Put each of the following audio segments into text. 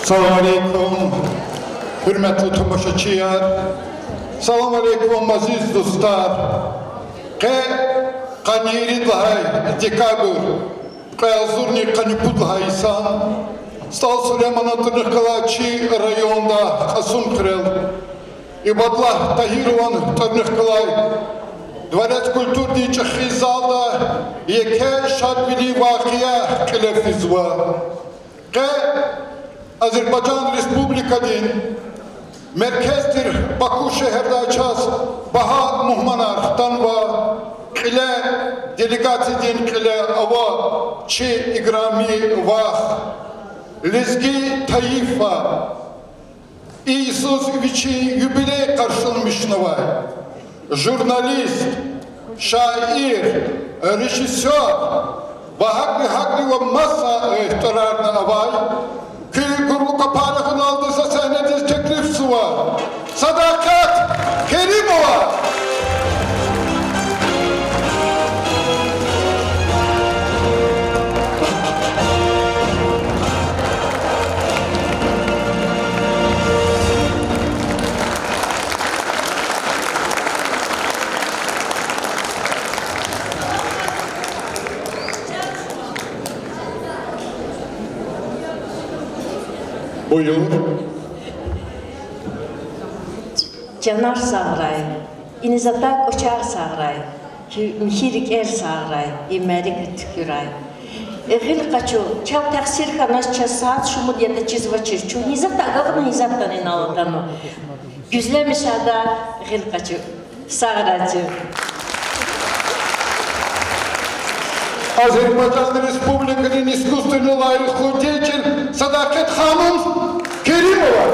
Salam aleykum, hürmetli tamaşaçılar. Salam aleykum aziz dostlar. Kaniri dlahay dekabr, azurni kanipudlahaysan. Стал Сулейманатырных Калачи районда Хасум Крыл. Ибадла Тагирован Тарныхкалай. Дворец культуры Чахизалда Еке Шадвили Вахия Келефизва. Azerbaycan Respublika'nın merkezdir Baku şehirde çaz Baha Muhmanar Tanva Kile delegasyonun kile ava Çi igrami vah Lezgi Tayyifa İsus için юбилей karşılamışnava jurnalist, şair, rejisör Haklı ve masa ihtararına avay köy grubu kapağını aldıysa sahnede teklif suva Sadakat Kerimova. Buyur. Canar Sağray, İnizata Koçar Sağray, Mihirik Er Sağray, İmerik Tüküray. Hil kaçu, çav taksir kanas saat şumud ya da çizva çizçu, Nizata gavna Nizat'tan inalatanı. Güzlemiş ada hil kaçu, Sağraycı. Azerbaycan Respublika'nın искусственный layıklı деятель Sadakat Hanım Kerimova.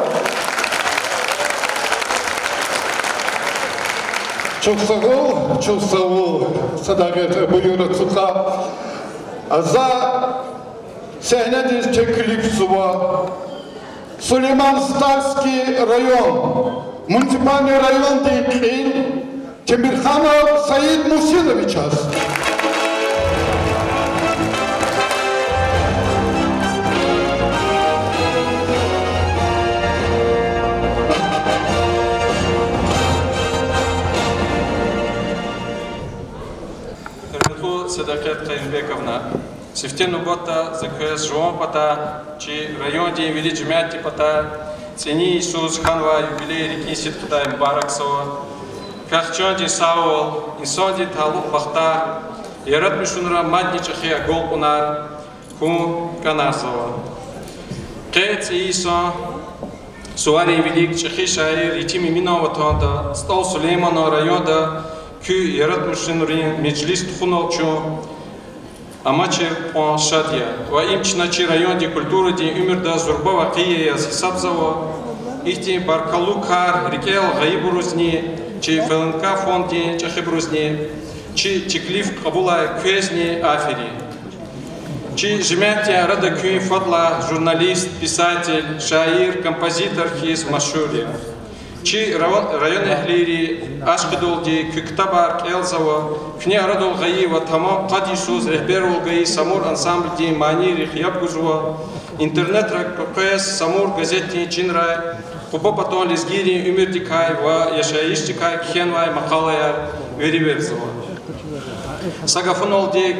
Çok sağ ol Sadakat buyur Tuka. За sahnede teklif suva Süleyman Starski rayon, municipal rayon değil, Temirhanov Said Musiloviç az. Садакет Каимбековна, Севтину Бота, ЗКС Жуон Пата, Чи район день величия Мяти Пата, Цени Исус Ханва, юбилей реки Ситкутай Мбараксова, Кахчон день Саул, Инсон день Талук Бахтар, Ярат Мишунра Мадни Чахия Голпунар, Кун Канарсова. Кец Исон, Суари Велик Чахи Шаир, Итими Минова Тонда, Стол Сулеймана районда, Кü yaratmışın meclis tuğunolçu amaçı planşadya ve imçinaçı rayonda kulturu di ümirda zurba vakiye sisabzava ihti barkalukar rikel gayibruzni çi felenka fondi çahibruzни çi teklif kabula közni aferi çi жмятия рада кюй фадла журналист писатель шаир композитор хиз машури Чи район эхлири ашкидолди кюктабар келзава кне арадол гаива тамам кадисуз рехберол гаи самур ансамблди манiri хиябгужва интернет ракпес самур газетни чинрай купа патон лизгири умирдикай ва яшаиштикай кхенвай макалаяр вериверзава сагафунолди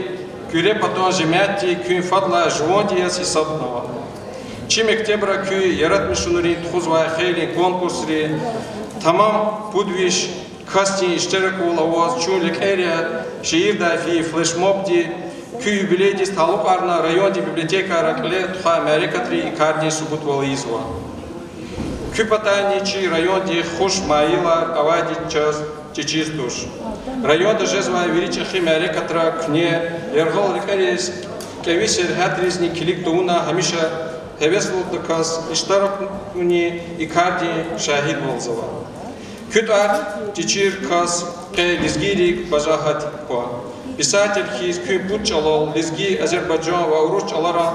кюре патон жемятти кюн фадла жуондияс исабнава Чи мектебра кюй яратмишунурин тхузвай хейлин конкурсри тамам пудвиш касти ishtirak аваз чулик эрия шиирда фи флешмобди кюй юбилейдис талуқарна районди библиотека ракле туха америкатри икарни субутвализва кюй патани чи районди хуш маилар авади час чичиздуш районда жезвай величахи америкатра кне ергол рикарис кевисер хатризни килик туна хамиша Hevesli kas iştarakuni ikardi şahit olzava. Küt art çiçir kas ke lizgirik bajahat ko. Писатель хиз küy putçalol lizgi Azerbaycan ve Urus alara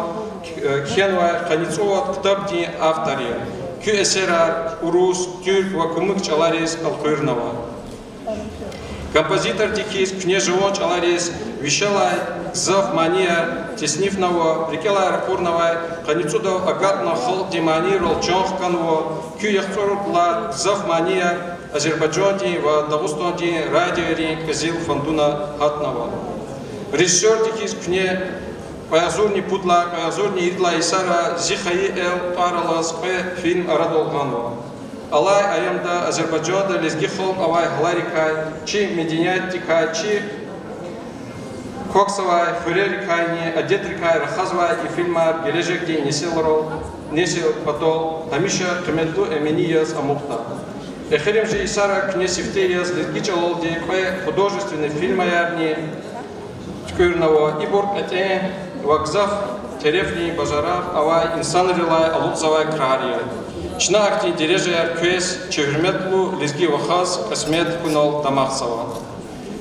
khenva kanitsovat kitapdi avtori. Küy eserar Urus, Türk ve kumuk çalaris alkırnava. Композитор дикис кне живонч аларис вишалай зав мания теснифного прикелай рапурновай каницудов агатно хол димани ролчонх канво кю яхторутла зав мания Азербайджанди ва Дагустанди радиори казил фандуна хатнава. Режиссер дикис кне Паязурни путла, паязурни идла исара зихаи эл паралас пе фильм арадолганва. Алай аямда Азербайджанда лезги холм авай гларикай, чи мединятикай, чи коксавай, фурерикайни, адетрикай, рахазвай и фильма Гележекди несел патол, амиша камеду эминияс амухта. Эхерим же исара кнесифтеяс лезги чалолди пе художественный фильм аярни Чкюрного и Боркате, Вакзав, Терефни, Бажарав, Авай, Инсан Рилай, Алупзавай, Крария. Чна акти дережер квес, Чеверметлу, Лизги Вахаз, Касмет Кунал Тамахсава.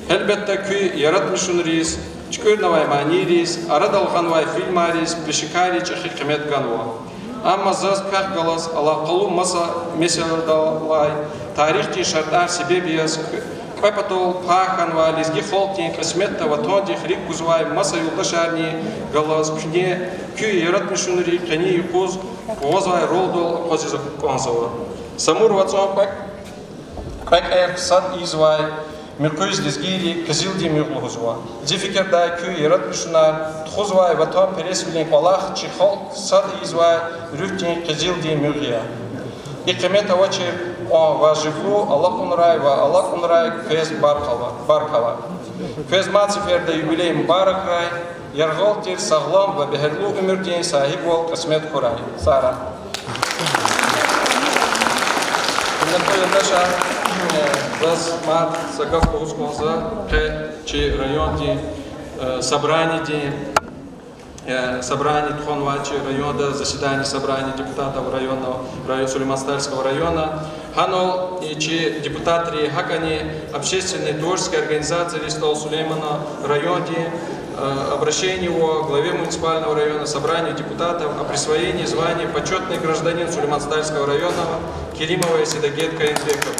Элбетта күй Ярат Мишунрис, Чкюрновай Манирис, Арадалханвай Фильмарис, Плешикари, Чахикамет Ганва. Амма заз Кахгалас, Аллахалу Маса Меселдалай, Тарихти Шартар Себебиас, Пепатол, Паханва, Лизги Холтин, Касметта, Ватонди, Хрик Кузвай, Маса Юлдашарни, Галас, Кне, Кю, Ярат Мишунри, Кани, Юкуз, Уозвай, Ролдол, Козиза Консова. Самур Вацон Пек Эх, Сад Извай, Миркуз Лизгири, Казилди Мюглузва. Дификердай, Кю, Ярат Мишунар, Тхузвай, Ватон, Пересвилин, Палах, Чихол, Сад Извай, Рюхтин, Казилди Мюгия. И Камета Вачи, Важиву, Аллах Унрай, Квез Баркова. Квез Мациферда юбилей Мбарак Рай, Ярголтир, Саглам, Бабихерлу, Умирдин, Сахиб Вол, Касмет Курай. Сара. Накоя наша Ваз Мат, Сагав Кузконза, Чи район собрание собрание Тхонвачи района, заседание собрания депутатов Сулейман-Стальского района, Ханол и чи депутаты Хакани, общественной творческой организации Листол Сулеймана районе, обращение его главе муниципального района, собранию депутатов о присвоении звания почетный гражданин Сулейман-Стальского района Керимова Седагет Каинбеков.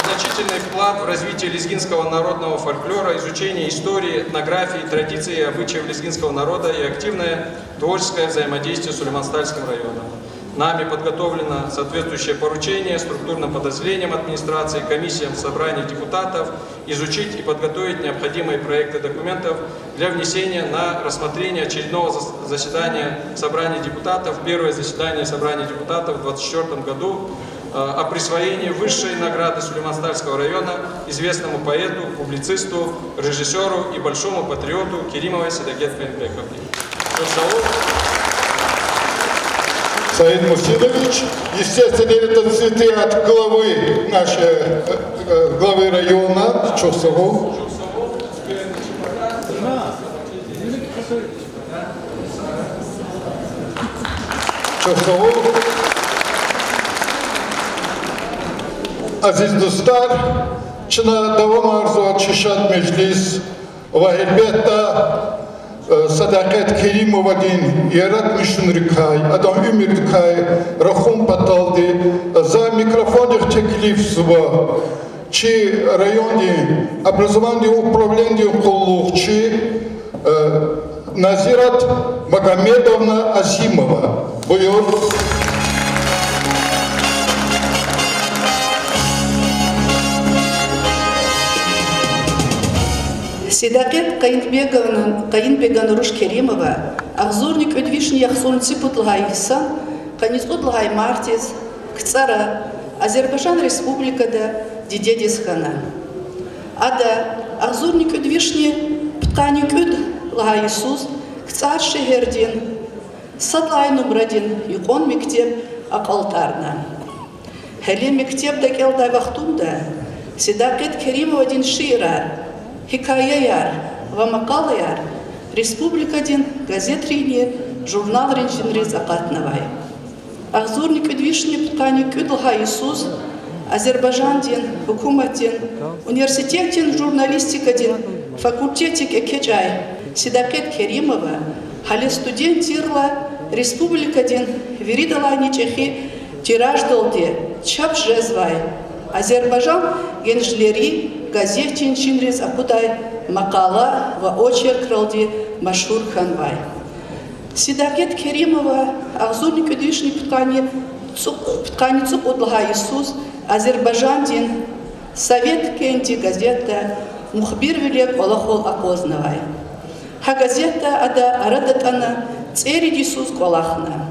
Значительный вклад в развитие лезгинского народного фольклора, изучение истории, этнографии, традиций и обычаев лезгинского народа и активное творческое взаимодействие с Сулейман-Стальским районом. Нами подготовлено соответствующее поручение структурным подразделениям администрации, комиссиям собраний депутатов изучить и подготовить необходимые проекты документов для внесения на рассмотрение очередного заседания собраний депутатов, первое заседание собраний депутатов в 2024 году, о присвоении высшей награды Сулейман-Стальского района известному поэту, публицисту, режиссеру и большому патриоту Керимовой Седагет Каинбековне. Саид Мурсидович, естественно, это цветы от главы нашей главы района Чусову. Aziz dostlar, Çına devam arzu çeşat meclis ve elbette Sadakat Kerimova'nın yaratmışın rikay, adam ümür rikay, rahum pataldı, za mikrofonных teklif sva, çi rayonda образование управления куллухчи Назират Магомедовна Азимова. Buyur. Седагет Каинбеган Руш Керимова, Ахзорник Эдвишни Яхсон Ципутлгайса, Канисутлгай Мартис, Кцара, Азербайджан Республика да Дидедисхана. Ада Ахзорник Эдвишни Птаник Эд Лагайсус, Кцар Шехердин, Садлай Нумрадин, Юкон Мектеб Акалтарна. Хеле Мектеб да Келдай Вахтунда, Седагет Керимова Дин Шира, Хикая ва мақала яр, Республика дин, газет рейне, журнал ренчин рез ақатнавай. Ахзорник Эдвишни Птаник Эдлха Иисус, Азербайджан дин, Хукумат дин, Университет дин, журналистика дин, факультетик Экечай, Седагет Керимова, Хале студент Тирла, Республика дин, Веридалайни Чехи, тираж долде, чап жезвай. Азербайжан генжлери газетин чинрез акудай макала ва очерк ролди машхур ханвай. Сидагет Керимова Ахзурник Эдвишни Пткани Цук Удлага Иисус Азербайжан дин Совет Кенти газета Мухбир Велек Олахол Акознавай. Ха газета ада Арадатана Церид Иисус Колахна.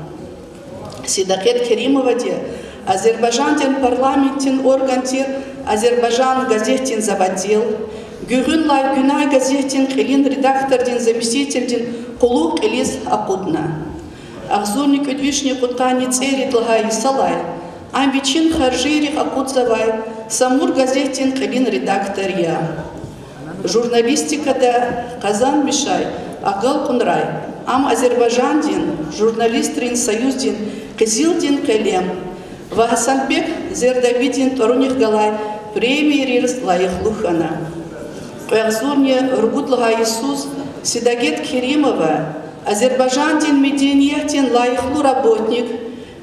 Сидагет Керимова де Азербайжан дин парламентин орган тир Азербайжан газетин заводил. Гюрün лай Гюнай газетин Келин редактор дин заместитель дин Кулук Элис Акудна. Ахзурник Эдвишни Куткани Церид Лагай Салай. Амбичин Харжирих Акудзавай. Самур газетин Келин редактор я. Журналистика да Казан Мишай Агал Кунрай. Ам Азербайжан дин журналист рин союз дин Кызил дин Келем. Вахасанбек Зердавидин Торуних Галай премии Рирс Лайхлухана. Ахзурне Ругутлага Иисус Сидагет Керимова Азербайжан дин мединиятин лайхлу работник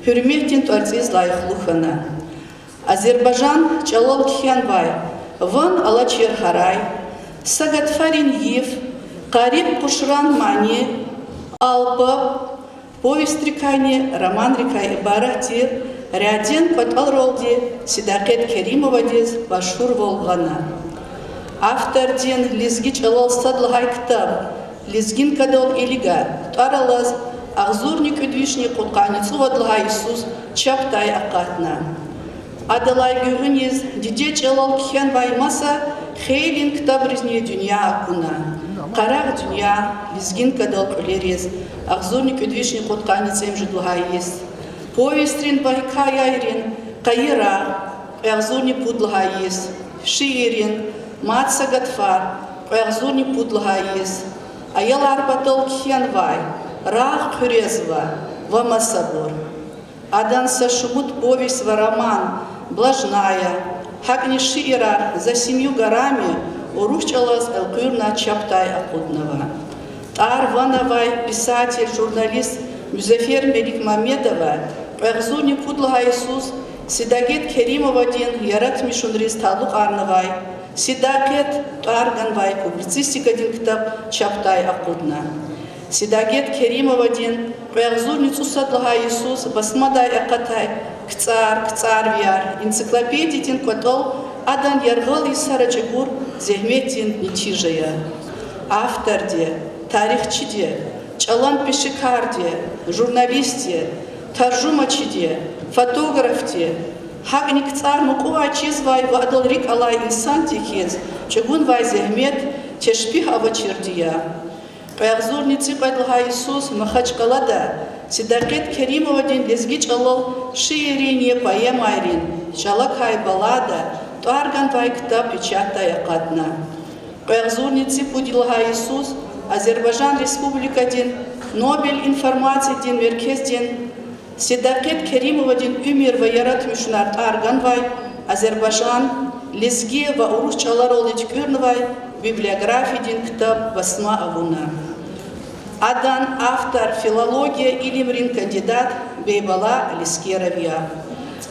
Хюрметтин Туарциз Лайхлухана. Азербайжан Чалол Кхянбай Ван Алачер Харай Сагатфарин Ев Кариб Кушран Мани Алпа Повесть Рекани Роман Рекай Баратир Ряден Паталролди Сидагет Керимова дез Башур Волгана. Автор дин Лизги Чалол Садлагай Ктаб Лизгин Кадол Илига Таралаз Ахзурник Эдвишни Кутканицу Вадлагай Иисус Чаптай Акатна. Адалай Гюгунез Диде Чалол Кхен Баймаса Хейлин Ктаб Ризне Дюня Акуна. Карах Дюня Лизгин Кадол Кулерез Ахзурник Эдвишни Кутканицем Жидлагай Ес. Повестрин Байкаяйрин Каира Ахзурни Пудлагай Ес. Шиирин Матса Гатфар, Ахзурни Пудлагаис, Аял Арбатол Кхенвай, Рах Хюрезва, Вамасабур. Адан Сашумут повесть роман, Блажная, Хагни Шиира за 7 горами, Урушчалас Элкюрна Чаптай Акуднова. Тар Вановай, писатель, журналист Мюзефер Меликмамедова, Ахзурни Пудлагаисус, Сидагет Керимова дин Ярат Мишунрис Талук Арнавай, Сидагет Тарганвай, публицистика дин Ктаб Чаптай Акудна. Сидагет Керимова дин Ахзурницу Садлага Иисус Басмадай Акатай Кцар Вяр энциклопедия дин Котол Адан Яргал и Сарачагур Зехметин Ничижая. Автор де, тарихчи де, Чалан Пешикар де, журналист де, таржумачи де, фотограф де, Хагник цар Мукува Чизвай Вадалрик Алай инсан тихез, Чагун Вай Зехмет Тешпих Авачирдия. Ахзурницы Падлага Иисус Махачкалада Сидагет Керимова дин Лезги Чалол Шиирине Поэмайрин Чалакай Балада Туарган Вай Ктаб Печатай Акадна. Ахзурницы Пудилага Иисус Азербайжан Республика дин Нобель информации дин Меркез дин Сидагет Керимова дин Умир Ваярат Мишнар Тарганвай Азербайжан Лезги ва Уруш Чаларол Личкюрнвай библиографии дин Ктаб Басма Авуна. Адан автор филология илимрин кандидат Бейбала Лискеровия.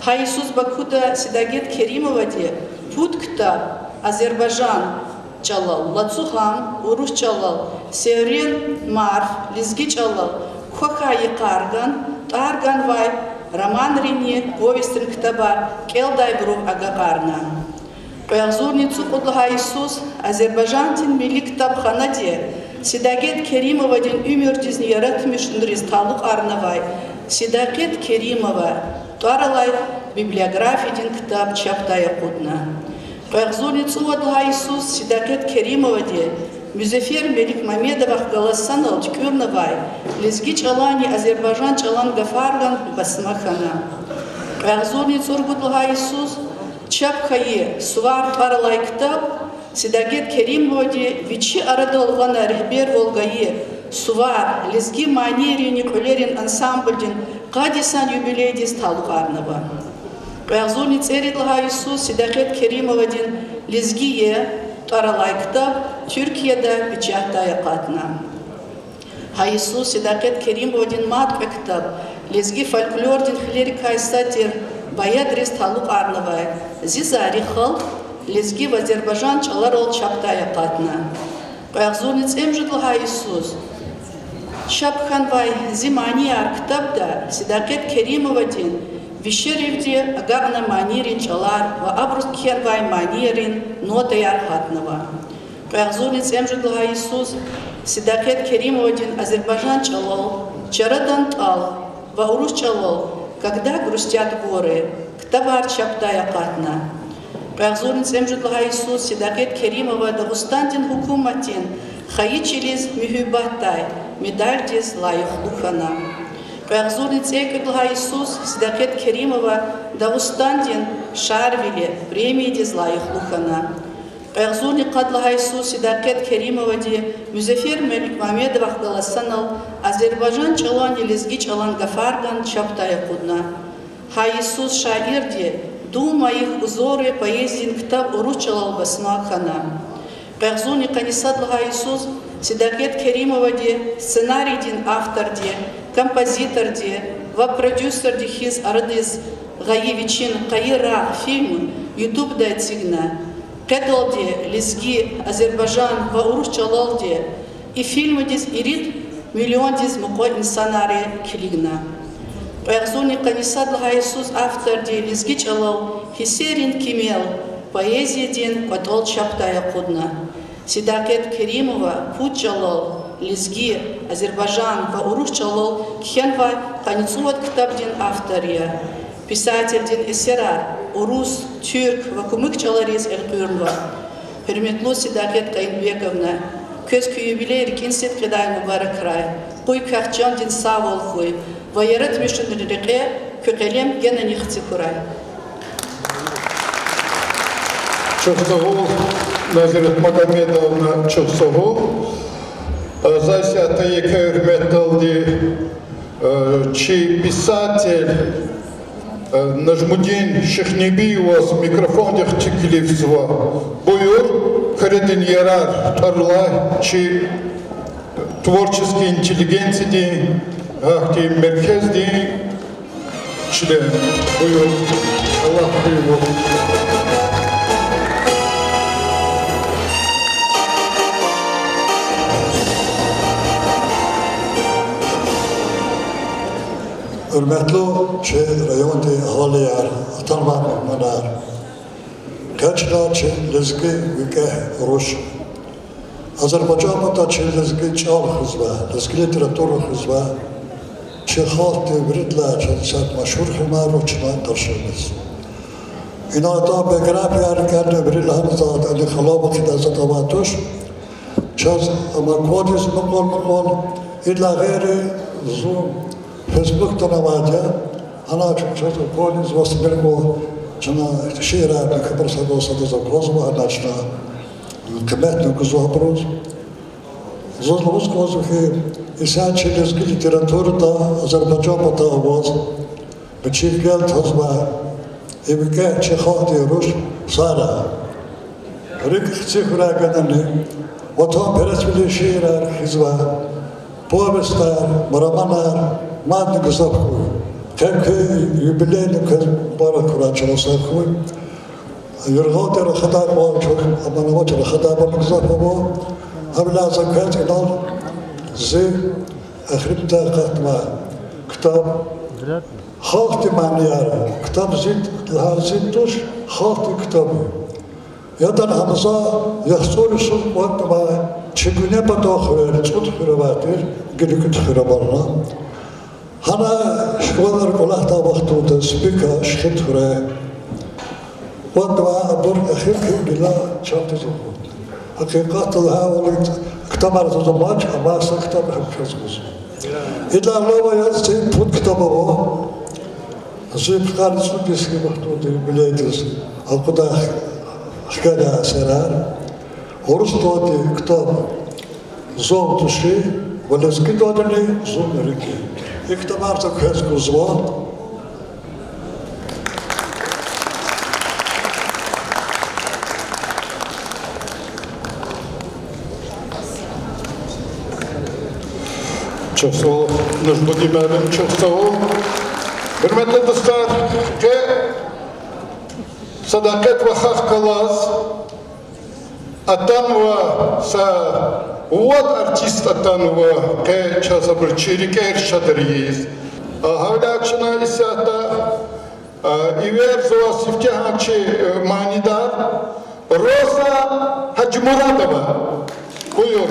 Хаисус Бакуда Сидагет Керимова де Пут Ктаб Азербайжан Чалал Лацухам Уруш Чалал Севрен Марф Лезги Чалал Хохаи Карган Тарган Вай Роман Рине Повестин Ктабар Келдай Брух Агакарна. Ахзурницу Кудлага Иисус Азербайжан тин Милли Ктабхана де Сидагет Керимова дин Умир дизни Ярат Мишунрис Талук Арнавай Сидагет Керимова Туаралай библиографии дин Ктаб Чаптай Акудна. Ахзурницу Кудлага Иисус Сидагет Керимова де Мюзефер Меликмамедовах Галасан Алчкюрнавай Лезги Чалани Азербайжан Чалан Гафарган Басмахана. Ахзурницу Кудлага Иисус Чапхае Сувар Паралай Ктаб Сидагет Керимовде Вичи Арадолгана Рехбер Волгае Сувар Лезги Манерин Николерин ансамбльдин Кадисан юбилейдис Талуарнова. Ахзурни Церидлага Иисус Сидагет Керимовдин Лезгие Паралай Ктаб Türkiye'de печатая Катна. Иисус Сидагет Керимовдин Мат Ктаб лезги фольклордин хлери кайсатир баядрес талук арнавай, зизари хал, лезги в Азербайджан чаларол чаптая катна. Кайгзурниц эмжидлха Иисус. Шапханвай зимани арктабда Сидакет Керимовадин Вишеревде агагна манирин чалар ва абрус кервай манирин нота ярхатнова. Кайгзурниц эмжидлха Иисус Сидакет Керимовадин Азербайджан чалол чарадан тал ва урус чалол, когда грустят горы, ктабар чаптая катна. Кайгзурниц эмжидлха Иисус Сидакет Керимова Дагустандин хукуматин Хаичилиз мюхюбатай, медальдиз лайхлухана. Кайгзурниц экедлха Иисус Сидакет Керимова Дагустандин Шарвиле, премиедиз лайхлухана. Кайгзурни кадлха Иисус Сидакет Керимова ди Мюзефир Мелик Мамедовах галасанал Азербайджан чалан елизги чалан гафарган чаптая кудна. Ха Иисус шаирди дума их узоры поездин ктаб уручалал басмакхана. Кайгзурни канисадлха Иисус Сидакет Керимова ди сценарий дин автор ди, композитор ди, ва продюсер ди хиз ардиз гаевичин кайра фильм YouTube да цигна. Кедал ди лизги Азербайджан ва уруш чалал ди и фильмы диз ирит миллион диз мукой инсанаре килигна. Кайгзурни канисадлха Иисус автор ди лизги чалал хисерин кимел поэзия дин катол чаптая кудна. Сидакет Керимова путь чалол лизги Азербайджан ва уруш чалол кхенва каницуват китаб дин автория. Писатель дин эсерар урус тюрк ва кумык чаларез элпюрнва. Хөрмәтле Сидакет Кайынбековна, көзкü юбилей кинсет кедай мубарак рай. Куй кахчан дин савол хуй. Ва ярат мишин рике көкелем гена нихти курай. Чувствовал Назирет Магомедовна Чувствовал. Засята яка хөрмәтле чи писатель Нажмудин Шехнебиевас микрофондах чекилевсва. Буюр хредин ярар тарлай чи творческой интеллигенции ахти меркезди член. Буюр Аллах привел. Hürmetli rayonda aholilar, atalman mehmonlar, kaçta lezgi vike rush. Azerbaycan'da lezgi çal hizba, lezgi literatür hizba, halk devritler, sat meşhur himar uçma karşımız. İnata begrafi harikârne birilhan zat ali khalabı kidazat avatuş, çaz ama kodis mukol illa gayri zoom. Фейсбук танавадя, она что-то полис вас берегу, жена шира кабарсадоса до запросу, она чна кметну кузопрос. Зозловус козухи, ися через литературу да Азербайджан пата аваз, бечив гел тазба, и бике чехати руш сара. Рик цифра гадани, ватан пересвили шира хизва, повестар, мараманар, Madde kızapkı, temki юбилейный kız barak kuraçına sapkı. Yurgatları xatar var çok, ama ne var xatar var kızapkı bu. Hamla zakat inal, zi ahribta katma, kitap, halk dimaniyar, kitap zid, zid tuş, halk kitabı. Yadan hamza yaxsorusun vaktima, çigüne patoxver, çut xiravatır, gülüküt xirabarna. Hana şkolar kolahta vaktuda spika şkit xure. Vaktima adur akhir gila çartıcı. Hakikatta daha olaydı. Kitabı tutamaç ama asla kitabı hepimiz. İlla Allah'a yazdığı put kitabı o. Zip kardeşim biski vaktuda bileydiniz. Akuda hikâya serar. Horus doğdu kitabı. Zor tuşu. Velezki doğduni zor riki. İktidarda kız var. Çok sağ ol. Nurgül Müəllim, çok sağ ol. Hürmetli dostlar, Sadakat ve Hak Kalas, Atanova, вот артист Атанова, ке часабыр чирикер шадырыйыз. Хавлячына исята, ивер зоа сифтяханчы манидар, Роза Хаджимурадова. Buyur.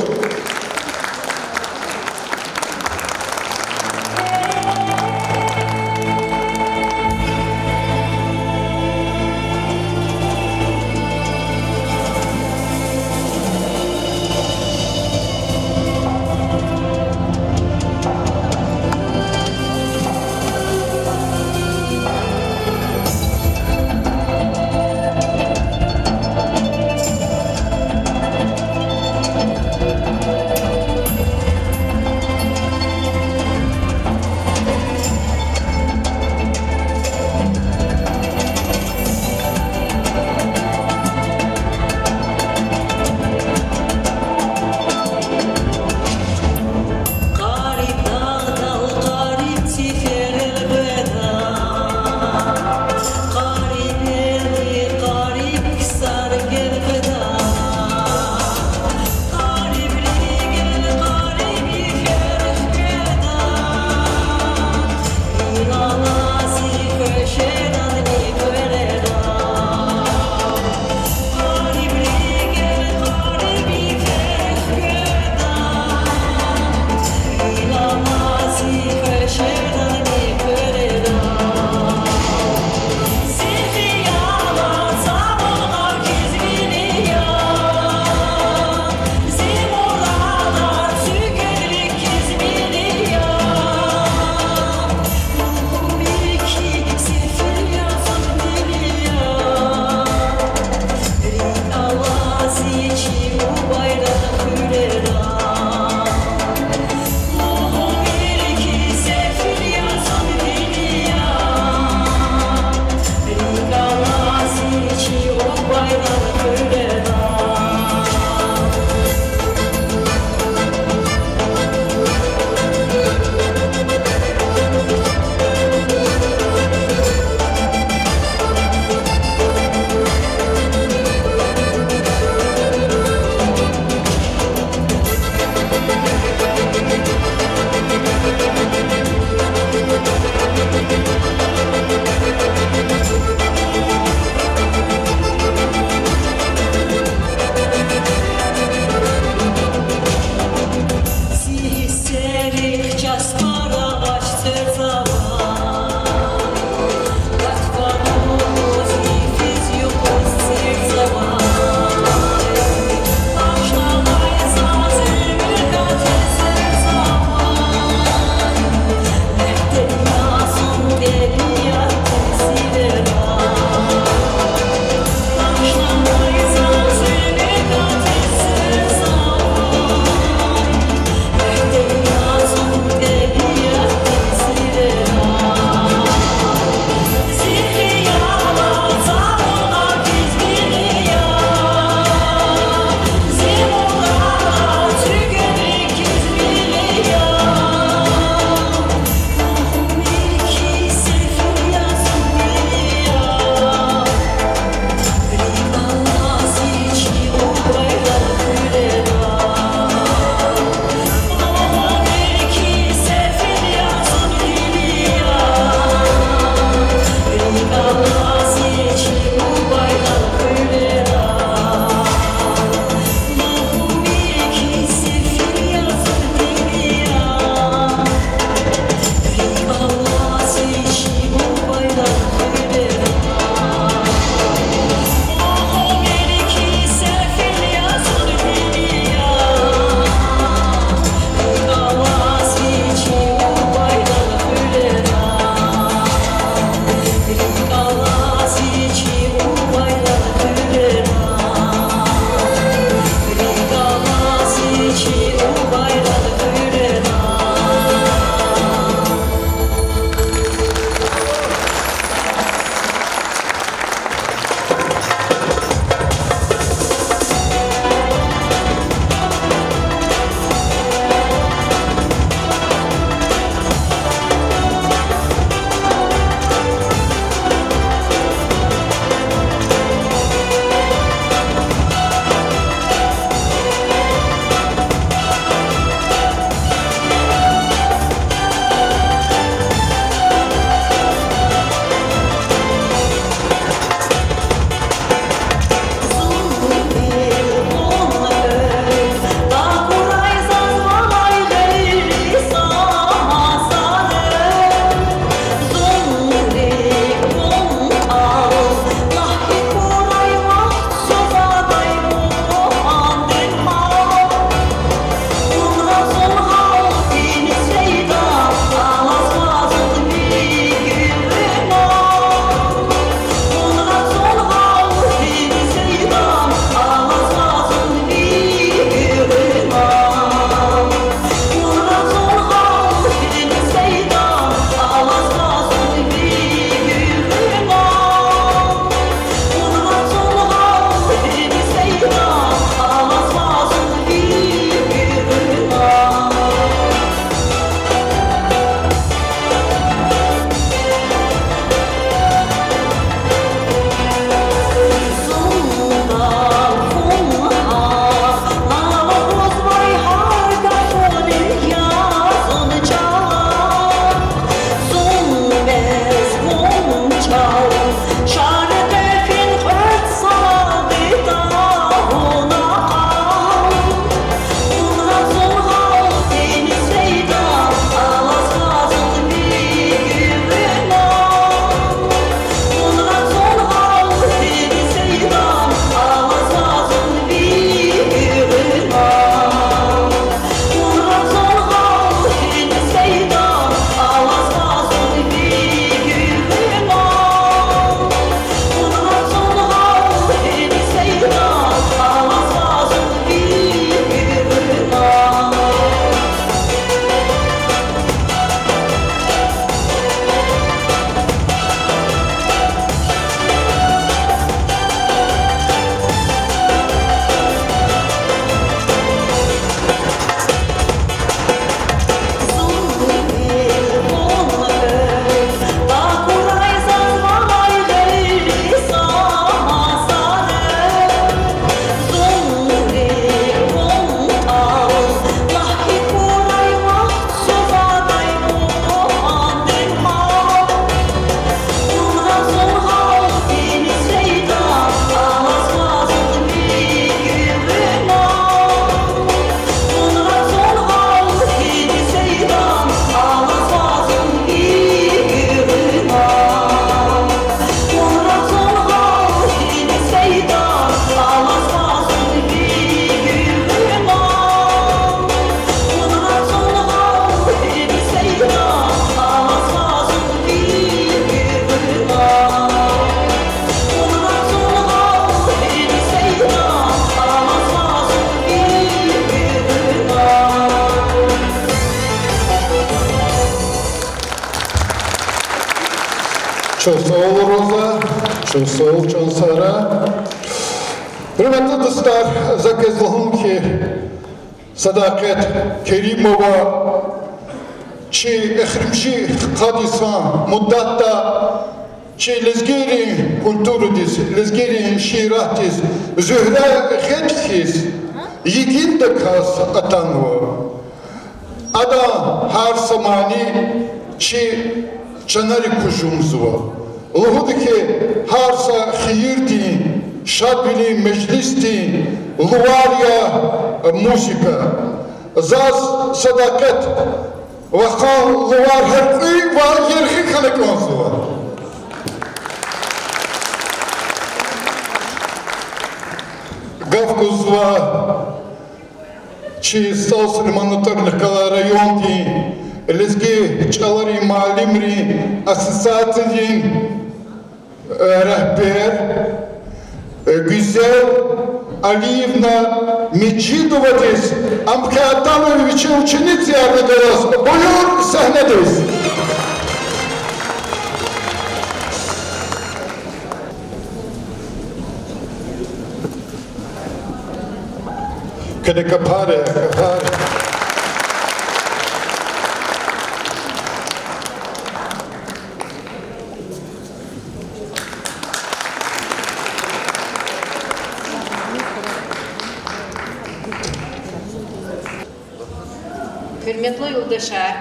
Çok sağ ol Roza, çok sağ ol, çok Sara. Hürmetli dostlar, zakazlığım ki Sadakat Kerimova çi ehrimşi kadisan muddatta çi lezgeri kulturudis, lezgeri şiiratis, zühre hepsiz, yikin de kas atanva. Ada her zamani çi çanari kujumzva. Luhudu ki harsa khiyirdi, şadbili meclisti, luvarya müzika. Zaz sadakat ve luvar her uy ve yerhi kalekmanzva. Gavkuzva çi Salsırmanıtarlık rayonti, Lezgi Çalari Malimri Asosiyasyonun rehber Güzel Aliyevna Mecidova'dayız. Amka Adanoviç'in uçeniz yardımcılarız. Buyur sahnedeyiz. Kede kapare. Hürmetli yoldaşlar,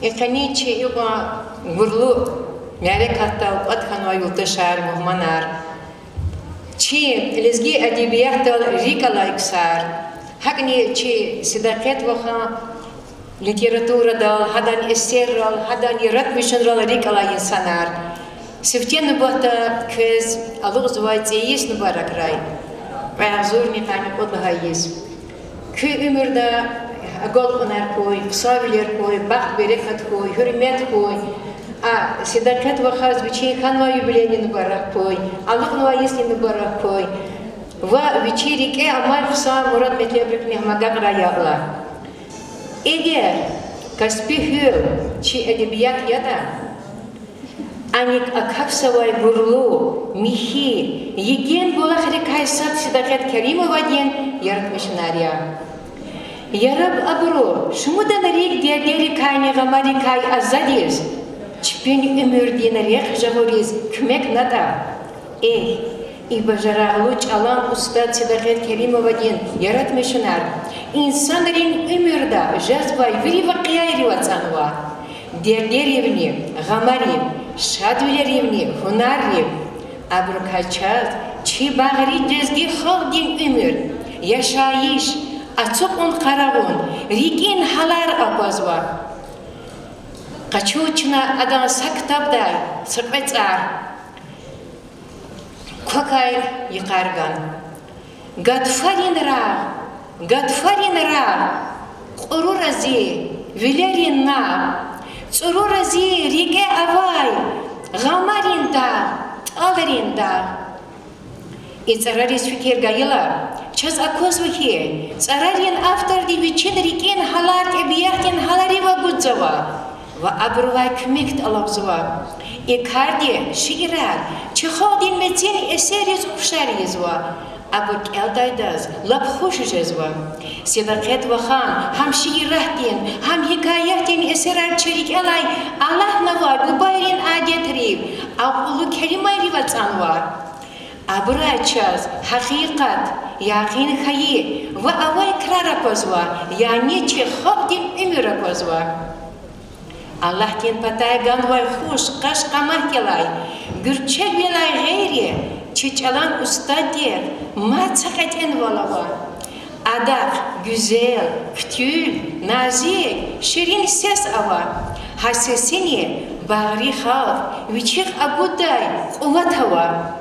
ekaniçi yuba gurlu merekatta atkanwa yoldaşlar, muhmanar. Çi lezgi edebiyatı rikala iksar. Hakni çi sadakat vaha literaturada, hadan eserral, hadan yaratmışınral rikala insanlar. Siften bata köz alık zuvaytiyis nubarak ray. Ve zor mekanik odlahayis. Köy ömürde Agol onar koy, kısaviler koy, baht berekat koy, hürmet koy. Sadakat vakaz biçi kanva yubileni nubarak koy, Allah nuayisni nubarak koy. Ve biçi rike amal kısa murad metlebrik nehmagak rayağla. Eğer kaspi hür çi edebiyat ya da anik akapsavay gurlu, mihi, yegen bolak rekaysat Sadakat Kerimova diyen yaratmışlar ya. Yarab abro, şumudan rek derderi kayne gamari kay azadiz. Çipeni ömür diyenerek javoriz kümek nada. İbajarağlı çalan Ustad Sadakat Kerimova diyen yaratmışlar. İnsanların ömürde jazbay veri vakıya erivatsanva. Derder evni, gamari, şadviler evni, hunari. Abro kaçaz, çi bağırı cezgi hal din ömür. Yaşayış, Açık on karavun, rikin halar apazva. Kaçuçuna adam saktabday, sırpetsar. Kokay yıkargan. Gadfarin ra, Qururazi, Vilerin na, Tsururazi, Rige avay, Gamarin da, Alarin da. İtsararis fikir gayıla. Çaz akos vahie, tsararin aftar di vichin rikin halar tebiyatin halari va gudzava, va abruvay kmikt alabzava. Ekardi şiirar, çıxaldin metin eseriz ufşariz va. Abuk eldaydaz, lapxuşiz va. Sadakat vahan, ham şiiratin, ham hikayatin eserar çerik elay, Allah nava gubayrin adetrib, avulu kerimayri vatsanva. Abrachaz, hakikat, yakin hayi ve avay krara kozva, yani çi xabdin ömüre kozva. Allah din patay ganvay xuş, qaş qamah kelay, gürçek velay gayri, çi çalan ustad der, ma çaqaten valava. Adak, güzel, kütül, nazik, şirin ses ava, hasesini, bağri xalq, viçik abuday, quvat hava.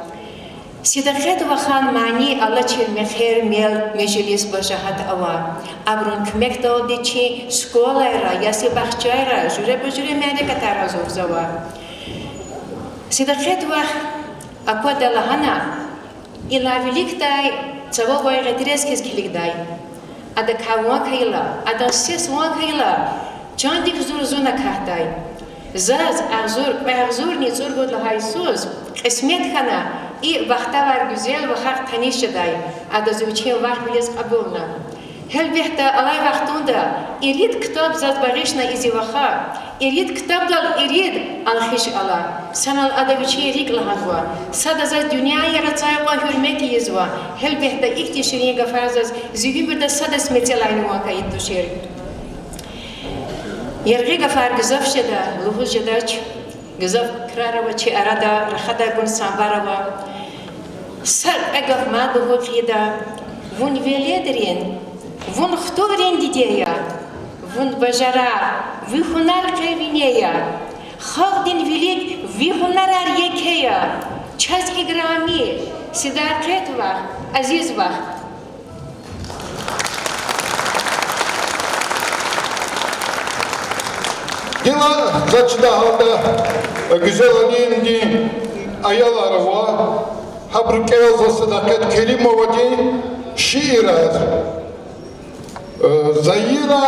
Sadakat vahan mani Allah çirme khair mel meclis bajahat awa. Abrun kmek daldi çi skolayra yasi bahçayra jure bujure mene katara zor zawa. Sadakat vah akwa dalahana ilavilik day çava vay gadres keskilik day. Ada kawwa kayla, ada ses wa kayla. Chandik zor zona kahday. Zaz ağzur ni zurgod lahaysuz qismet khana i vaqta var güzel ve haq tanışaday adazuvçin vaqt bilez qabulna hel behta alay vaqtunda irid kitab zat barishna izivaha irid kitab dal irid alxish ala sanal adavichi rik lahagwa sada zat dünya yarataya wa hürmet yezwa hel behta iktishini gafarzaz zihibda sada smetelayn wa kayit dushir Yergi gafar gızaf şeda, luhuz jedaç, gızaf krarava çi arada, rahada gun sambarava. Sar egaf ma duhut yeda, vun veledrin, vun xtovrin dideya, vun bajara, vi hunar kevineya, xalqdin vilik vi hunar aryekeya, çaz igrami, sidaket var, aziz var. Dila začdahanda güzel anindi ayaları var. Habrıkel za sadakat Kerimova di şiirat. Zaira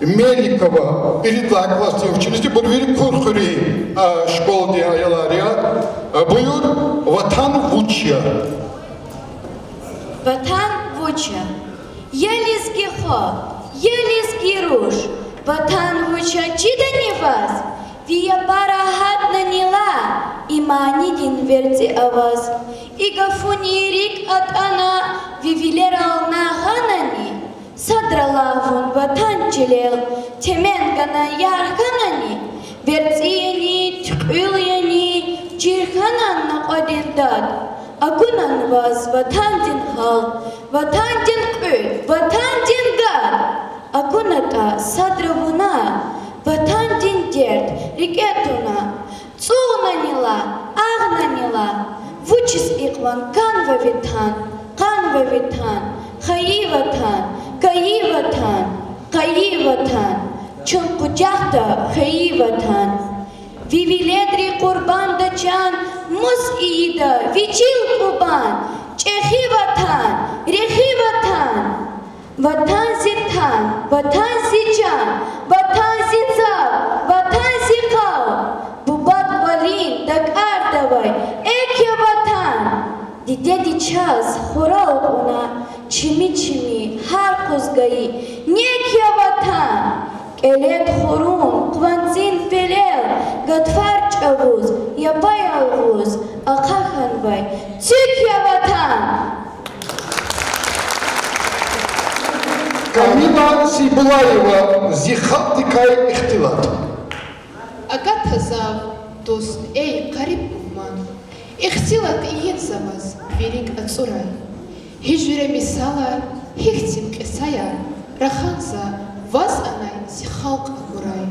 Melikova перед классной училище подвели куркури школы аялария. Buyur vatan vuçya. Vatan vuçya. Yelizgi xo, yelizgi ruş. Vatan vuçya çidani vas. Via parahat nanila. İmani din verti avaz. İgafunirik at ana. Viviler alna hanani. Sadralavun vatan çilel. Temen gana yar hanani. Vertiyeni, tükyülyeni. Cirhanan naqadindat. Akunan vaz vatan din hal. Vatan din köy. Vatan din gad. Akunata sadravuna. Vatan din dert. Riketuna. Tsuğnanila. Ağnanila. Vuçis iklan kan ve vitan. Kan ve vitan. Hayi vatan. Kayi vatan. Kayi vatan. Çın kucakta hayi vatan. Viviledri kurban da can. Mus iyida. Viçil kurban. Çehi vatan. Rehi vatan. Vatan zitan. Vatan zican. Vatan zizal. Vatan zikal. Bubat valin. Dakar davay. Eke vatan. Didedi çaz. Horal ona. Çimi çimi. Har kuzgayi. Nekya vatan. Elet horun. Kvanzin felel. Gatfar çavuz. Yapay avuz. Akahan bay. Türkiye vatan. Камила Сибулаева, Зихат Дикай Ихтилат. Агата зав, дост, эй, қариб буман. Ихтилат иен заваз, велик ацурай. Хижуре мисала, хихтим кесая. Раханза, ваз анай, зихалк агурай.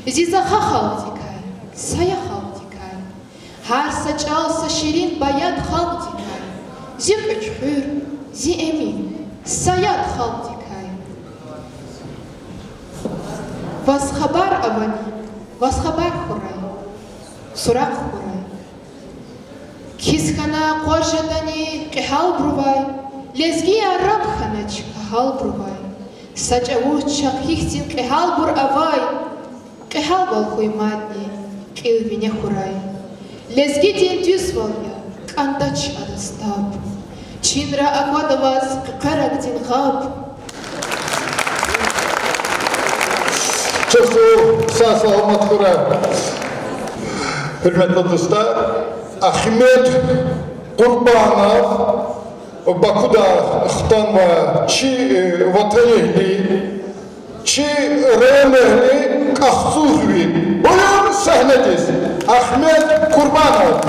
Зизаха халк дикай, сая халк дикай. Хар сачалса ширин баят халк дикай. Зик үчхүр, зи эмин, саят халк дикай. Вас хабар авани, вас хабар хурай, сурак хурай. Кисхана қожадани қихал брувай, лезги араб ханач қихал брувай. Сачавуч шахихтин қихал бур авай, қихал балхуй мадни, қилвине хурай. Лезги ден дюзваля, кандач адастаб. Чинра аквадаваз қиқарак дин ғаб. Çok sağ salamat kurar. Hürmetli dostlar, Ahmet Qurbanov Bakuda Xtanva çi vatanehli, çi reyonehli Qaxsuzvi. Buyur sahnedeyiz. Ahmet Qurbanov.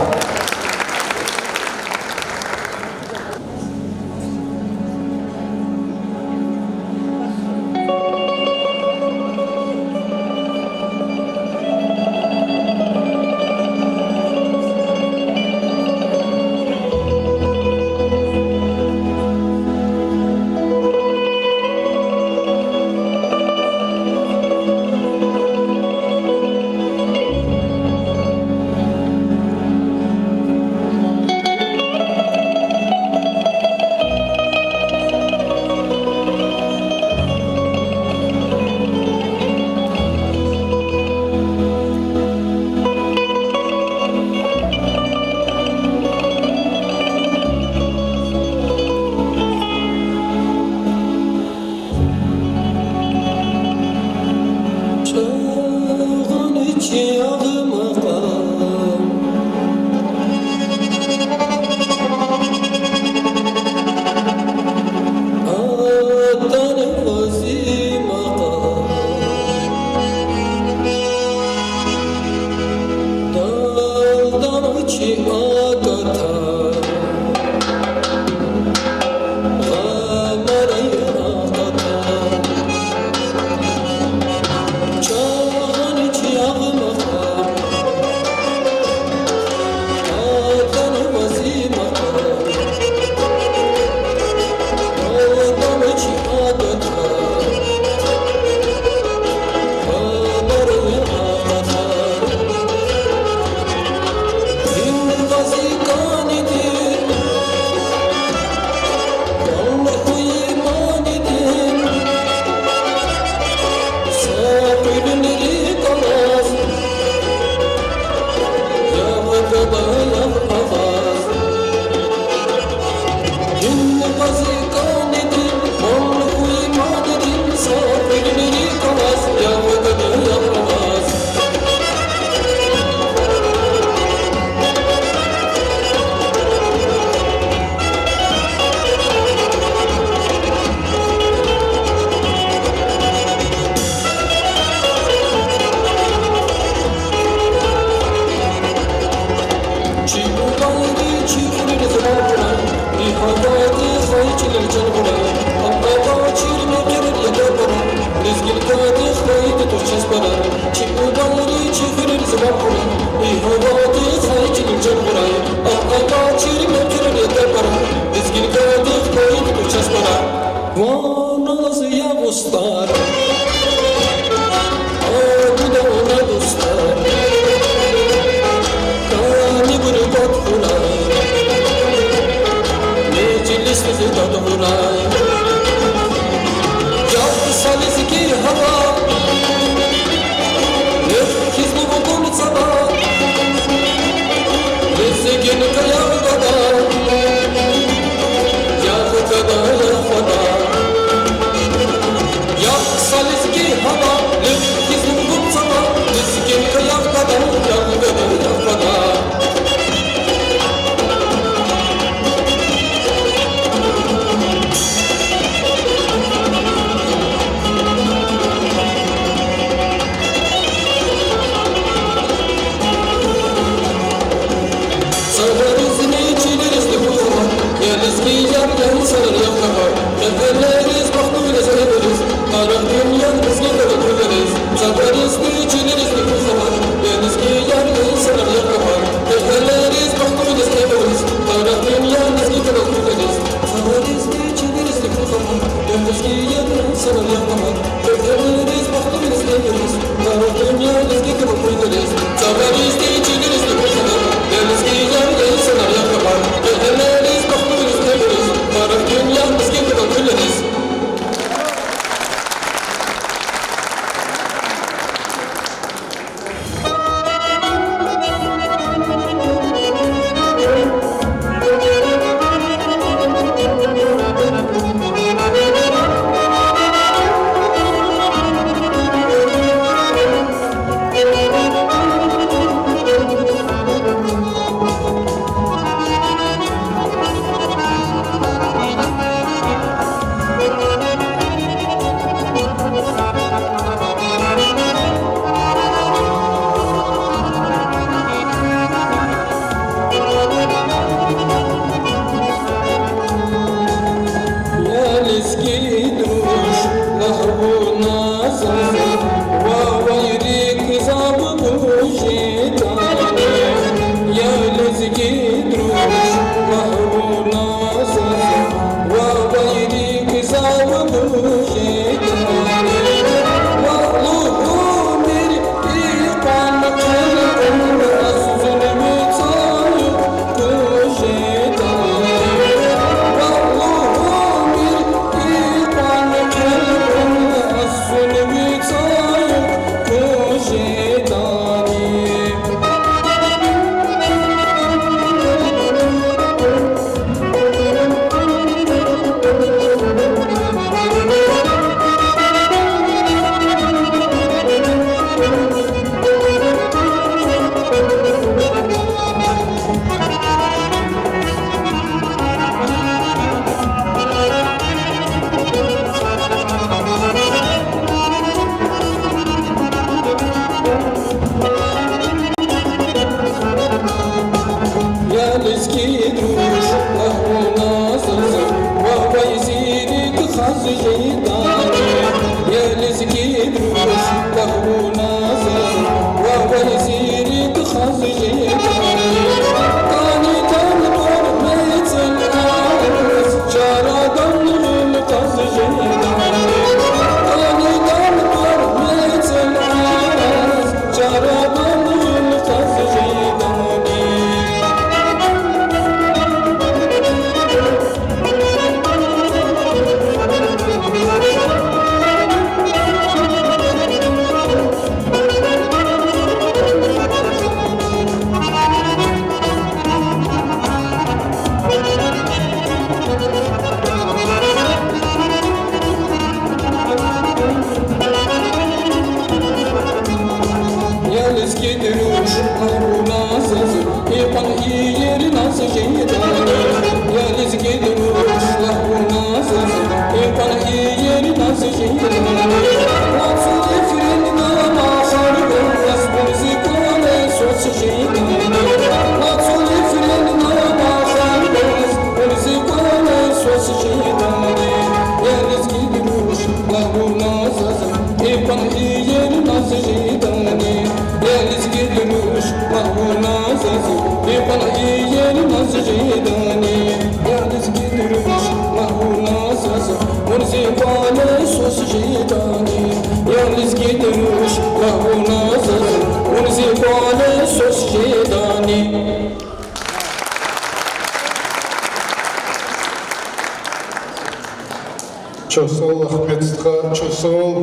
Çok sağ ol Ahmet Sıtka, çok sağ ol.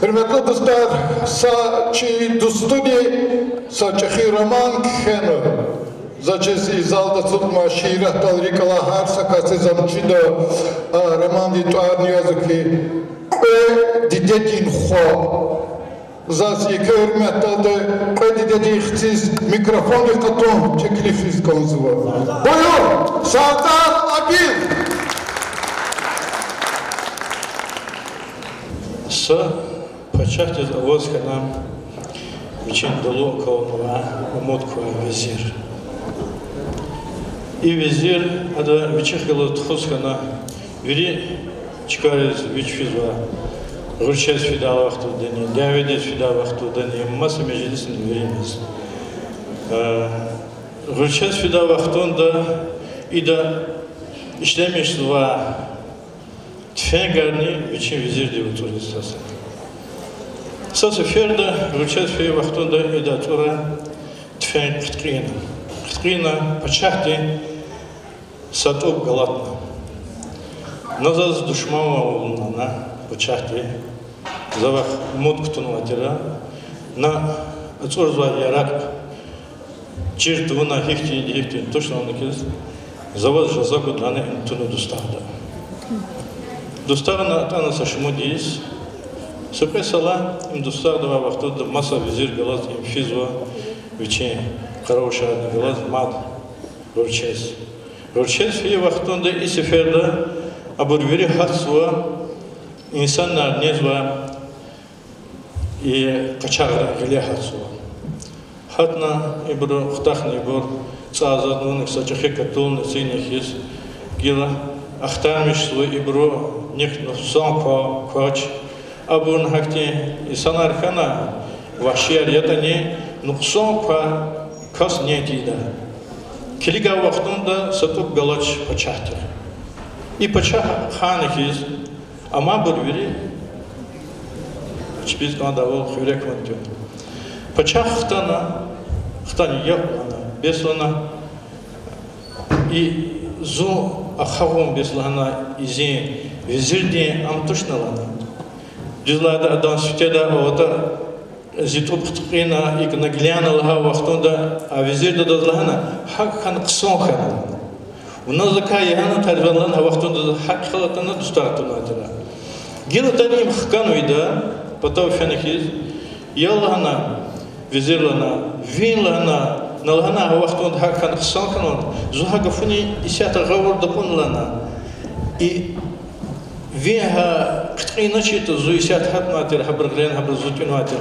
Hürmetli dostlar, saçı dostuni, saçı roman kenu. Зачем залда тут машина, талрикала харса, касе замчида, роман дитуарни языки, дидетин хо. Зас екі hürmetli dideti ihtiz mikrofonu katon çekilifiz konzuva. Buyur, Sağdan Abil. С почати завозка нам очень далеко умотку визир. И визир, это вичехило тхускана, вери чекарез вичфизва, ручес фидал вахту дани, дявидес фидал вахту дани, масса межлисин веримез. Ручес фидал вахтунда и да işlemiştiva tfengarni için vizir diye oturuyoruz. Sası ferda ruçet fe vaxtunda edatura tfen qitqina. Qitqina pachahti satop galatna. Nazaz dushmama olunana pachahti zavaq mut kutunvatira на отцорзва ярак чиртвуна хихти точно он кез завод жазаку дане интуну достарда. Достарна тана сашмудис супесала им достарда ва вахту маса визир галаз им физва виче хороша галаз мад ручес. Ручес фи вахтунда и сеферда абурвери хатсва инсаннар незва и качагра галехатсва. Хатна ибру хтахни бур цаазаднуник сачахи катулны синихис гила ахтамишлу ибру нихну санко коч абун хакти и санархана вашиар ятани нуксанко кас нетида килига вахтунда сатуп галач пачахти и пачах ханихис ама бурвери чпиз гандавол хурек вантю пачах хтана хтани яхлана беслана и зу ахавом беслана изин визирди амтушналана дизлада адан сутеда ота зитуп хтqina ик наглянала вахтунда а визирда дазлана хак хан қсон хан уназака яна тарвалана вахтунда хак халатана дустатуна тара гила таним хкануида потом фенхиз яллана визирлана винлана налгана вахтун хакан хсанкан зухага фуни исята гавр дапунлана и вега қитқина чита зуисят хатматер хабрглен хабрзутинатер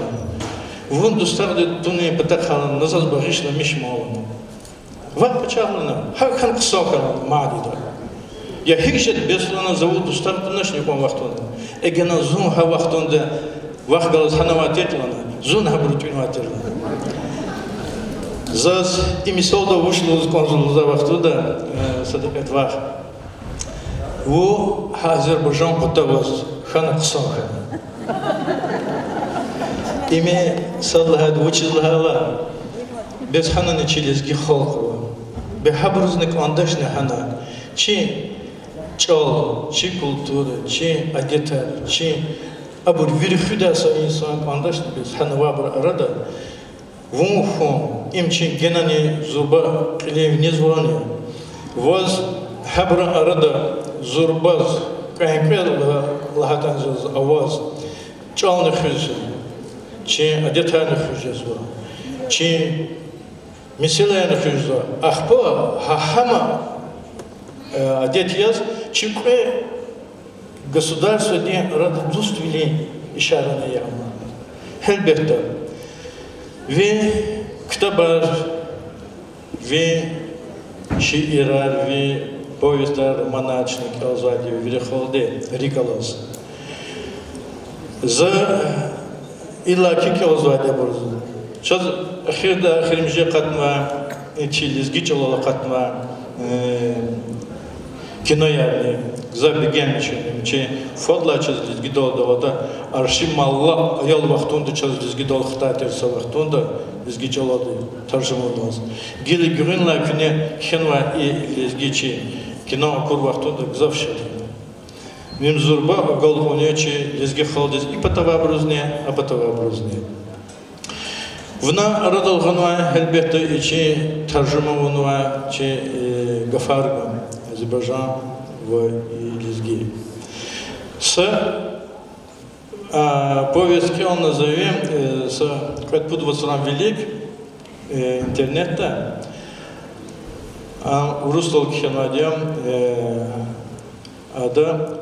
вон достарде туни патахалан назаз багишна мишмалан вак пачалана хакан хсанкан маадида Я хикшет беслана заводу стартунашником вахтонда. Эгена зун ха вахтонда вахгалас ханаватетлана, зун ха брутвинватерлана. Заз имисолда вышел из консула за вахтуда, садыкат вах. Во Азербайджан потаваз хана ксанха. Име садлахад вучизлахала без хана не чилезги холкова. Бехабрузник андашне хана. Чи чал, чи культура, чи адета, чи абур вирхудаса инсан андашне без хана вабра арада. Вунху имчи генани зуба клев незвания. Воз хабра арада зурбаз кайпел лахатан заз аваз. Чалны хюз, чи адетаны хюзва, чи миселяны хюзва. Ахпа хахама адетияз, чи кре государство не радостствили ишарана яма. Хелбетта. Ви ктабар, ви шиирар, ви повестар, монachник, алзади, вирехолде, рикалас. За илаки алзади борзу. Шаз ахирда ахиримже катма, чилизги чолала катма, кино ярни, забеген чи фодла чаз лизги долда арши малла аял вахтунда чаз лизги дол хтатер са вахтунда лизги чолады таржымалдаз. Гили гюринла күне хенва и лизги чи кино кур вахтунда гзавшады. Мимзурба голгоне чи лизги халдыз и патава брузне, а патава брузне. Вна радалганва хелбетта и чи таржымалганва чи гафарга Азербайджан в лизги. С повестки он назовем с как подвосрам велик интернета урустал кхенадем ада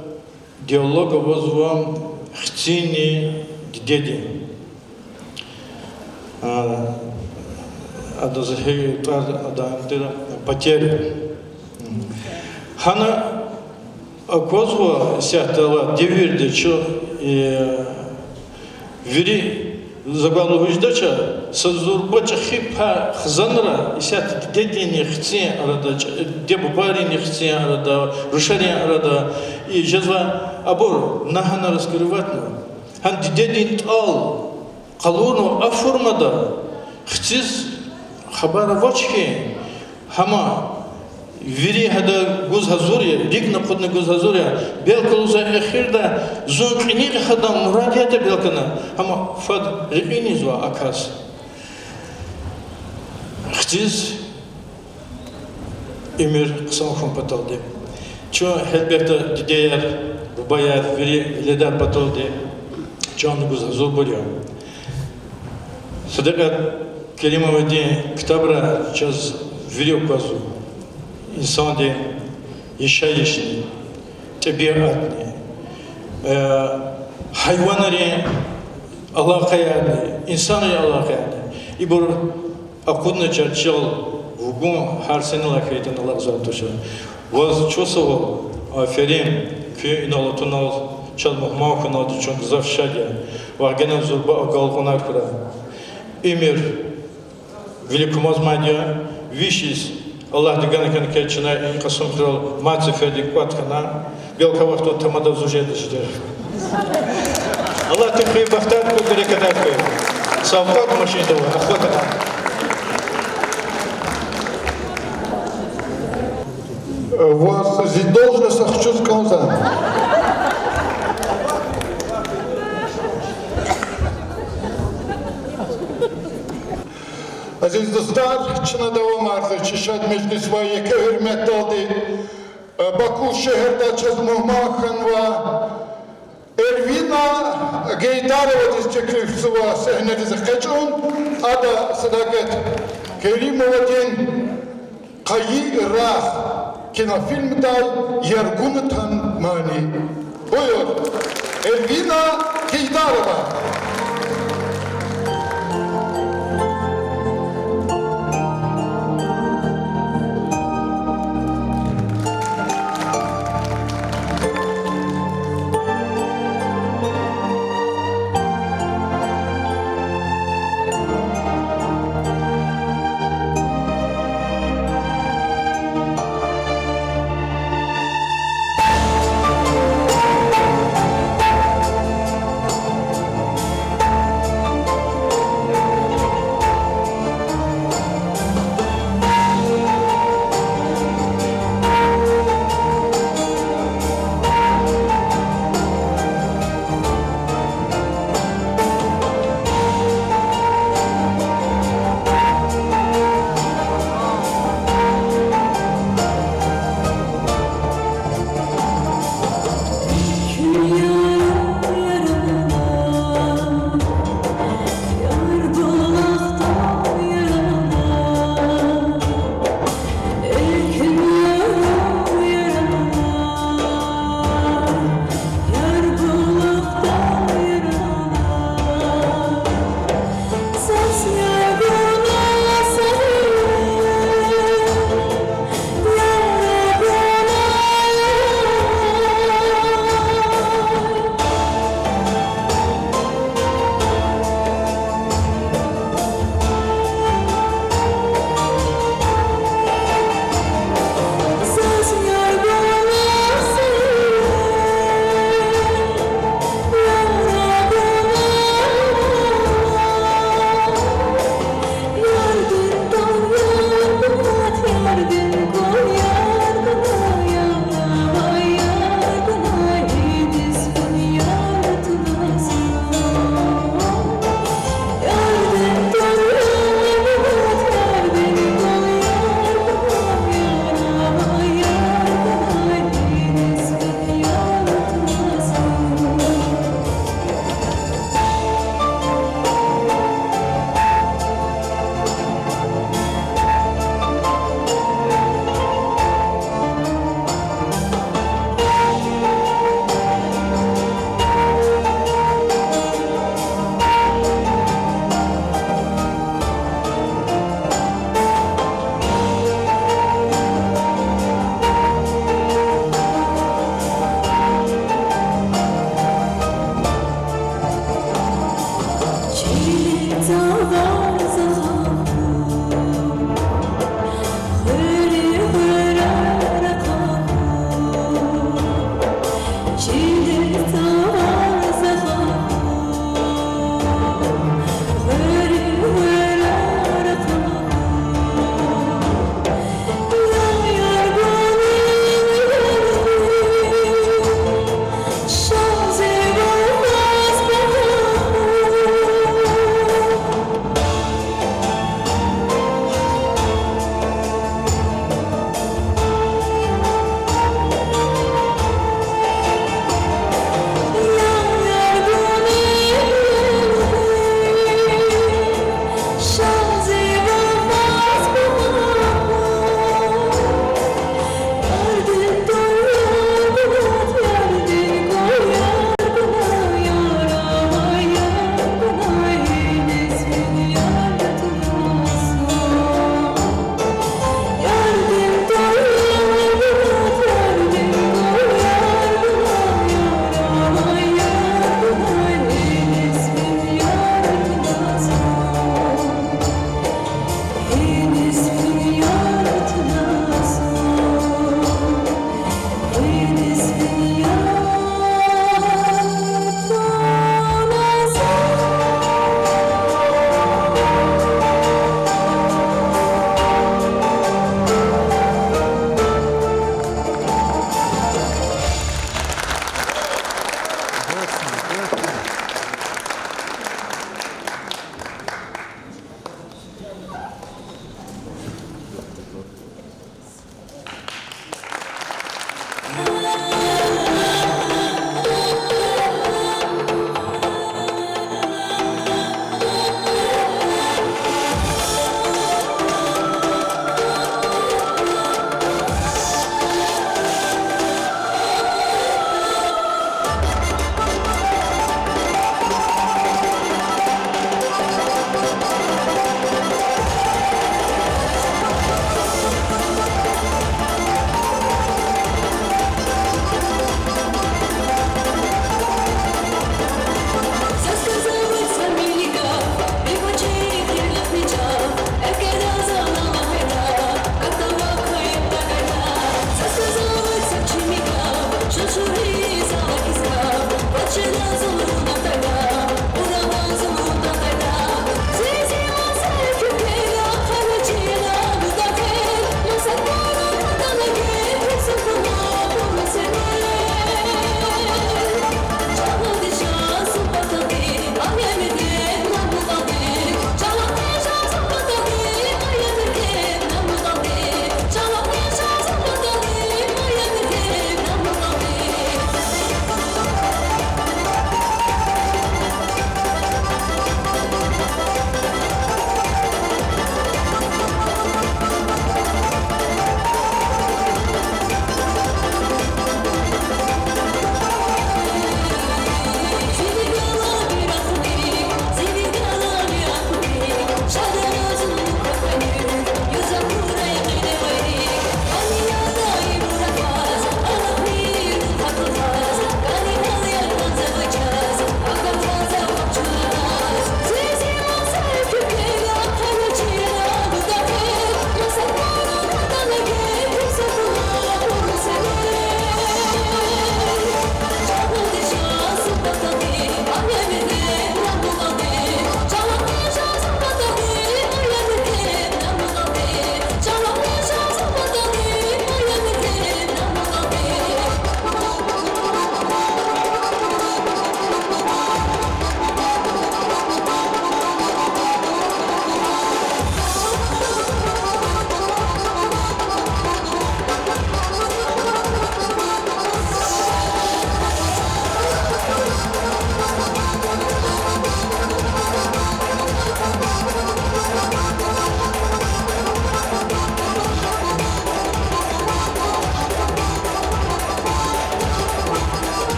диалога возвам хцини деди ада захи ада потери хана Акозва сятала девирде, что вери заглавного ждача сазурбача хипа хзанра и сят дедени хци арада дебу барини хци арада рушари арада и жазва абор нахана раскрыватно хан дедени тал қалуну аформада хциз хабара вачки хама Вери хада гузхазурия, ригна подна гузхазурия, белкалуза эхирда, зункинир хада мурадията белкана, ама фад ригинизва акас. Хтиз имир ксанхун паталди. Чо хелберта дидеяр, рубаяр, вери ледар паталди, чон гузхазур болия. Садека Керимовади ктабра час вирил казу. İnsanı yaşayışını, tabiatını, hayvanları alakayanı, insanı alakayanı. İbur akudna çarçal bugün her sene lakaytan Allah zatuşa. Vaz çosov aferin ki inalatınal çalmak mağanadı çok zavşadya. Var genel zorba akalkonar kura. Emir великомазмадия вишис Allah digana kan keçina in qasam tral matse fedik watkana belka waqt tamada zujeda jder Allah tekhi baxtar ko berekatat ko sawqat mashida wa akhwatana вас здесь должность хочу сказать. Aziz dostlar, Çınada Omar'da Çişad Meclis ve yeke hürmet daldı. Baku şehirde çöz muhmakın ve Ervina Geydarova dizceklifsi ve sehnedizi keçun ada sadaket Kerimova'din Kayi Rah kina film dal yergunu tan mani. Buyur, Ervina Geydarova.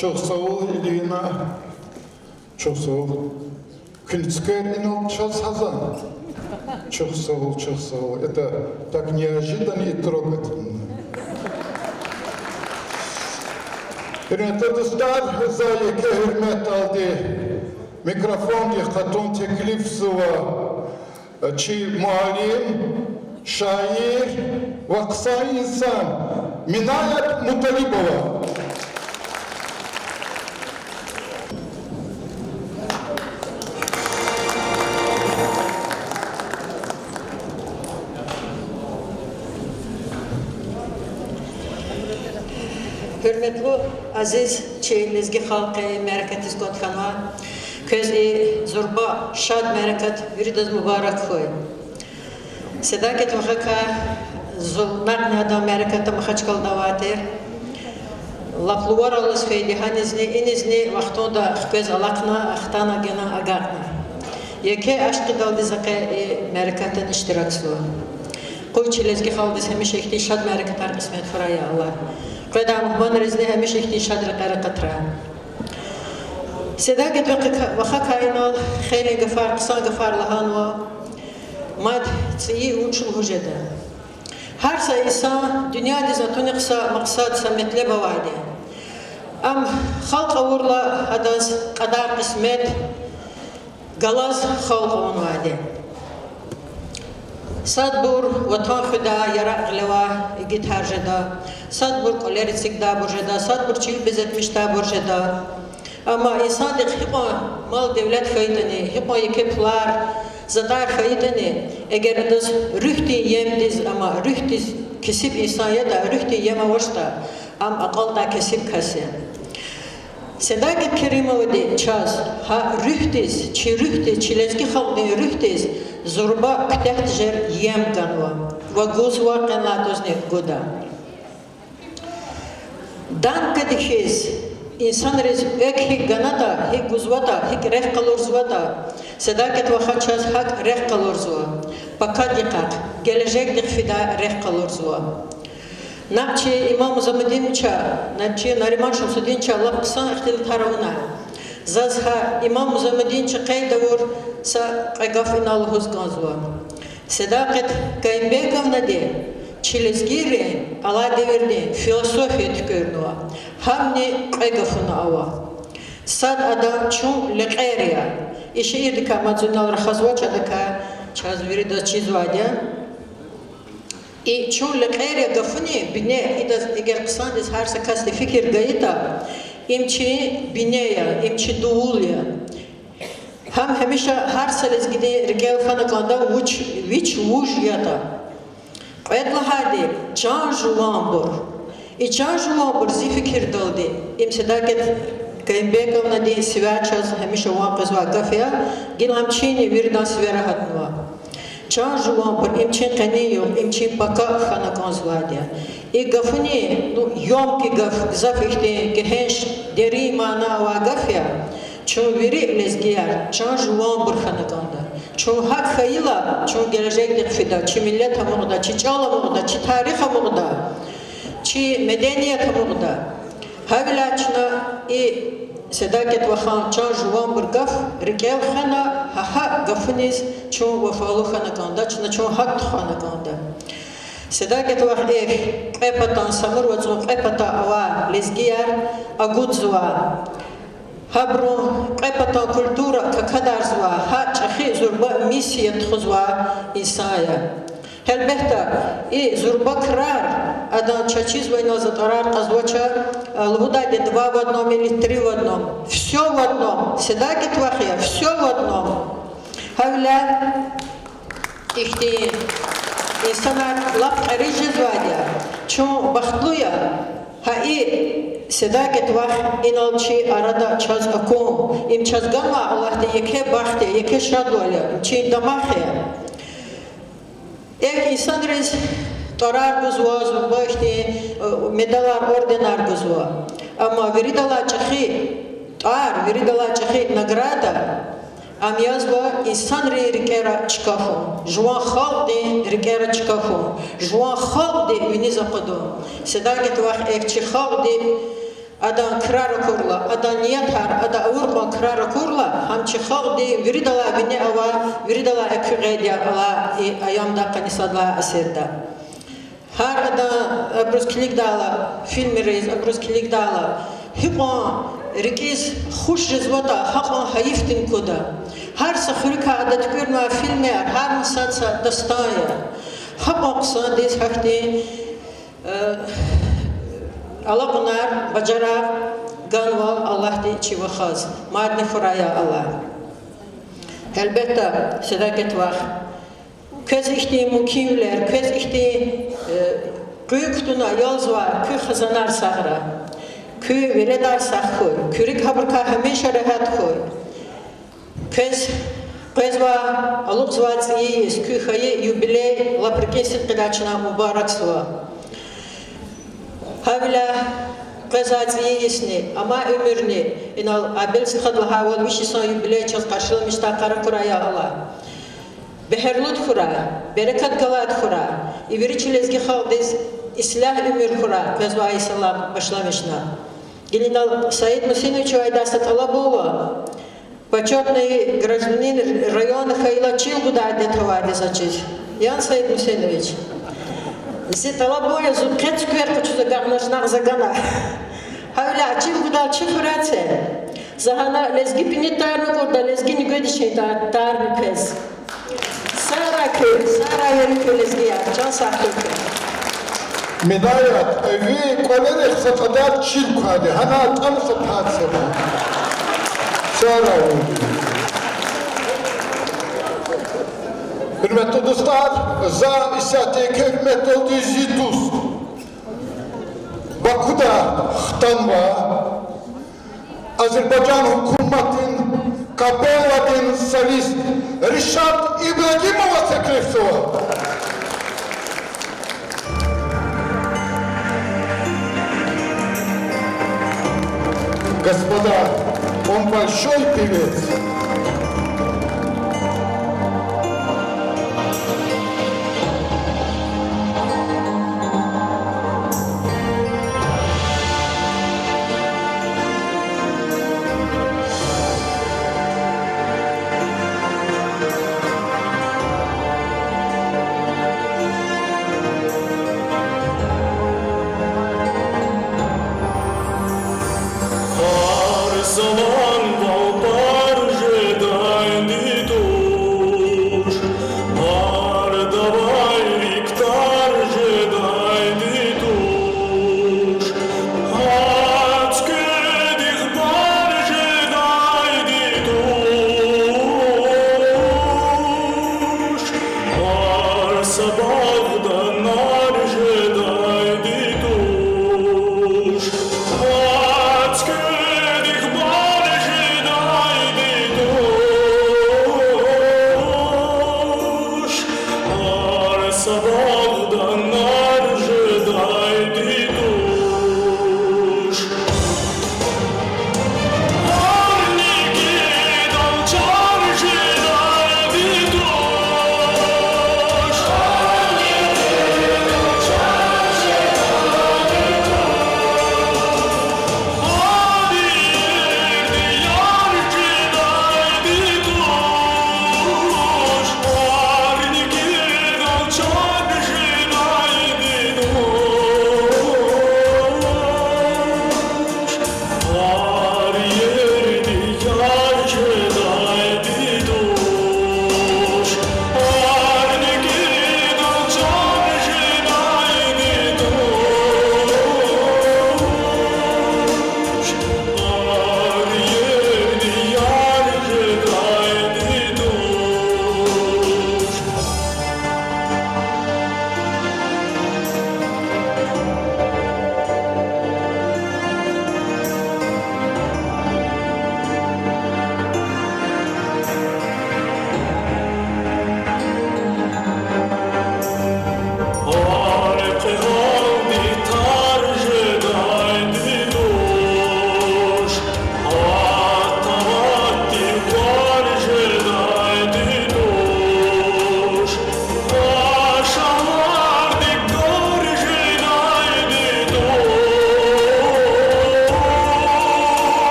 Çok sağ ol Elina. Çok sağ ol. Кünцкер инал час хазан. Çok sağ ol, çok sağ ol. Это так неожиданно и трогательно. Hürmetli dostlar, zayıke hürmet aldı. Mikrofon yıkatın teklif sıva. Çi muallim, şair ve kısa insan Minayet Mutalibova. Hürmetli aziz çeyilimizgi halkı meraketiz Godkan'a közü zorba şad meraket yürüdüz mübarek koy. Sedaket vahaka zulmak nada merakete mahaçkal davatir. Lapluvar alız feyli hanizni inizni vaxtonda köz alakna ahtana gena agakna. Yeke aşkı daldı zaka merakaten iştiraksu. Koy çilezgi haldiz hemişe ihti şad meraketar kısmet fıraya Allah. قدام من رزني همش يختي شادر قرا قطرة. سداقة وخا كائنال خير غفار قصا غفار لهانوا ماد تسيي ونشل هجدا. هر إنسان دنيا دي زاتوني قصا مقصد سمتلي بوادي. أم خلق أورلا هداز قدار قسمت غلاز خلق ونوادي. Sadbur vatan xuda yara qlewa gitar jeda sadbur koleritsik da burjeda sadbur çil bezetmiş da burjeda ama insan de hipa mal devlet xeytani hipa yekeplar zadar xeytani eğer das rühti yemdiz ama rühtiz kesip insaya da rühti yema varsa am aqal da kesip kase Sedaket Kerimovdi çaz ha rühtiz çi rühti çilezgi xalqi rühtiz zorba kteht jer yem ganwa va gozwa qanatozni goda danka dikhiz insan rez ek hi ganata hi gozwata hi reh qalorzwata sedaket va xachaz hak reh qalorzwa pakat diqaq gelecek dikfida reh qalorzwa Napçı İmam Zamudinça, napçı Nariman Şamsudinça Allah kısan ihtil taravuna. Zazha İmam Zamudinça qaydavur sa qagafinalı huzganzwa. Sedaket Kayınbekovna de çilizgiri ala devirdi filosofiya tükürnua. Hamni qagafuna ava. Sad adam çun liqeriya. İşe irdika madzunal rakhazwacha daka çazviri da çizvadya. И чун лекеря гафуни бине идас эгер ксандис харса касти фикир гаита имчи бинея имчи дууля хам хемиша харса лезгиде регел хана канда вич вуж ята эдла хади чан жуламбур и чан жуламбур зи фикир далди им седакет Кайынбековна ден свячаз хемиша вампазва гафия гилхамчини вирдан сверахатнува Çan juvan par imçin qaniyum imçin paka xana konzvadya. E gafuni yom ki gaf zafihte gehenş deri mana wa gafya. Çun veri lezgiyar çan juvan bur xana kanda. Çun hak khayla çun gelecek dikfida çi millet hamıqda çi çala hamıqda çi tarix hamıqda çi medeniyet hamıqda. Havlaçna Sedaket vaxan çan juvan bur gaf rikel xana ha gafuniz çun vafalu xana kanda çuna çun hak xana kanda Sedaket vax qepatan samur va çun qepata ava lezgiyar agudzwa habru qepata kultura kakadarzwa ha çxi zurba misiyet xuzwa insaya Elbette, зурба крар, адам чачиз война затарар казвача, лгуда де два в одном или три в одном. Все в одном. Седакет вахия, все в одном. Хавля ихти инсанар лап арижи звадя, чун бахтлуя, хаи седакет вах иналчи арада час акум, им час гама Аллахте еке бахте, еке шадваля, чи дамахия. Ek insan rez torar guzwa zubashti medalar ordenar guzwa. Amma viridala çxi viridala çxi nagrada am yazva insan re rikera çkafu. Juan xalq de rikera çkafu. Juan xalq de uniza qadu. Sedaket vaxt ek çi xalq de Adan kırara kurla, adan niyatar, ada avurma kırara kurla, hamçı halk de viridala bine ava, viridala ekügeydi ala ayamda kanisadla aserda. Her ada abruskilik dala, filmi reis abruskilik dala, hipa rikiz hoş rizvata, hapa hayiftin kuda. Her sakhurika adet görme filmi her misatsa dastaya. Hapa kısa des hakti Allah bunlar bacara ganval Allah de çivahaz. Madne furaya Allah. Elbette sedaket var. Köz ihti mukimler, köz ihti kuyuktuna yolz var, köy hazanar sahra. Köy veredar sahkoy, kürik haberka hemşe rahat koy. Köz var, alıp zvat yiyiz, köy hayı jubiley, laprekesit kıdaçına mübarek sıva. Havla kazatı yesni ama ömürni inal abel sıkadlı haval bir şey son jubiley çaz karşılamış ta kara kuraya Allah. Beherlut kura, berekat galat kura, ivri çilezgi haldiz islah ömür kura, vezva islam başlamışna. Gelinal Said Musinoviç Vaydasta Talabova, почетный гражданин района Хайлачил, куда одет товары зачесть. Ян Саид Мусинович. Зи талабоя зубкет кверху чуда гарнашнах загана. Havla açım kudal çıfıratse. Zahana lezgi pinitarını kurda lezgi nigödişe tarını kez. Sara yeri köy lezgi ya. Can sahte köy. Medayat evi kolere satadar çirkade. Hana tam satatse bu. Sara oldu. Hürmetli dostlar, za isateke hürmetli olduğu zidus. Baku'da Xtanva, Azerbaycan hükümetin Kapelvadin solist Rişat İbrahimova Teklifsova. Господа, он большой певец. Zaman var barje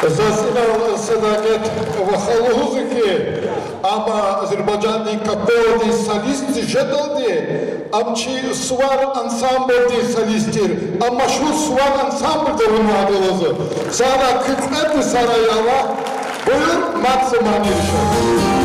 Засинал садагет вахалузыки, ама Азербайджанный капеллы солисты жедалди, амчи свар ансамбльди солистир, амашу свар ансамбльди вымадылызы. Сара кытмети сараяла, buyur maksimum irşad.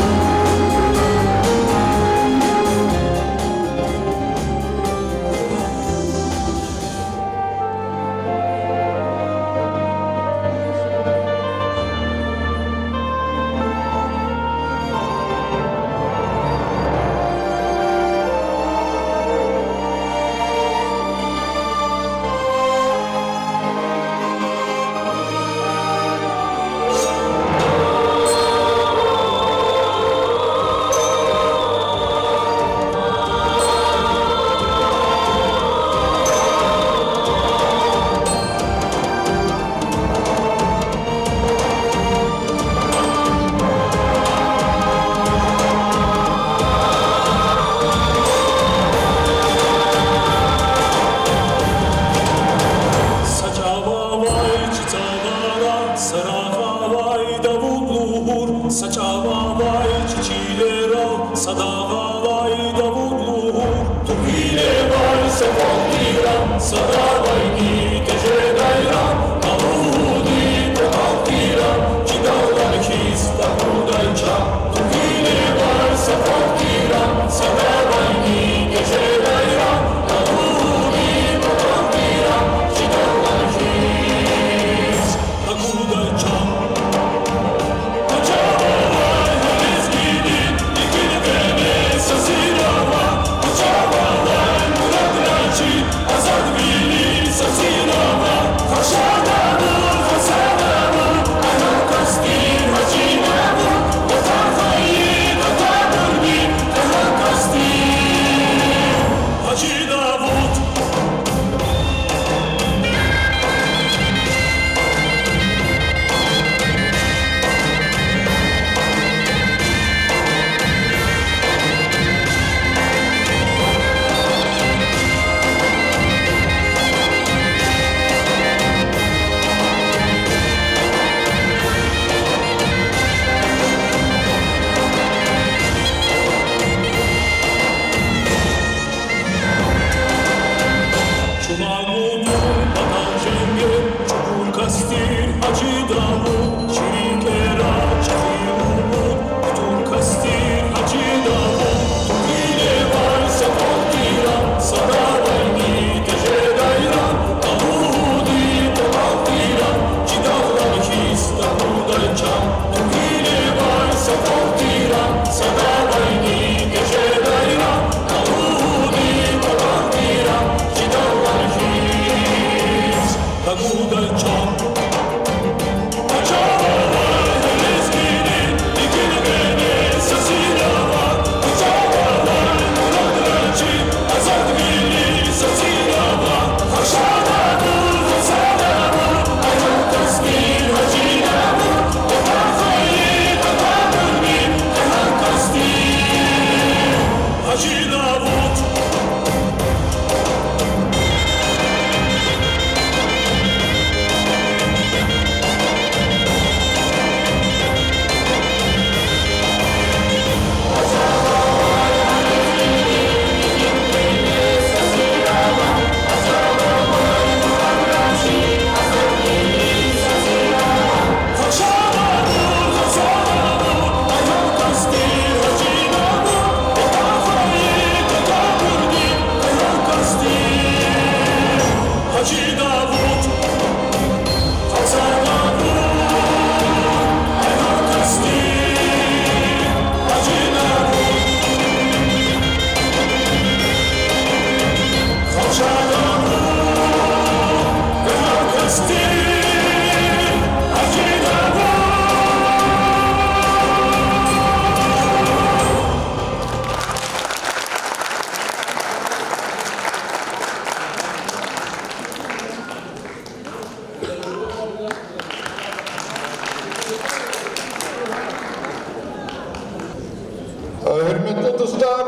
Hürmetli dostlar,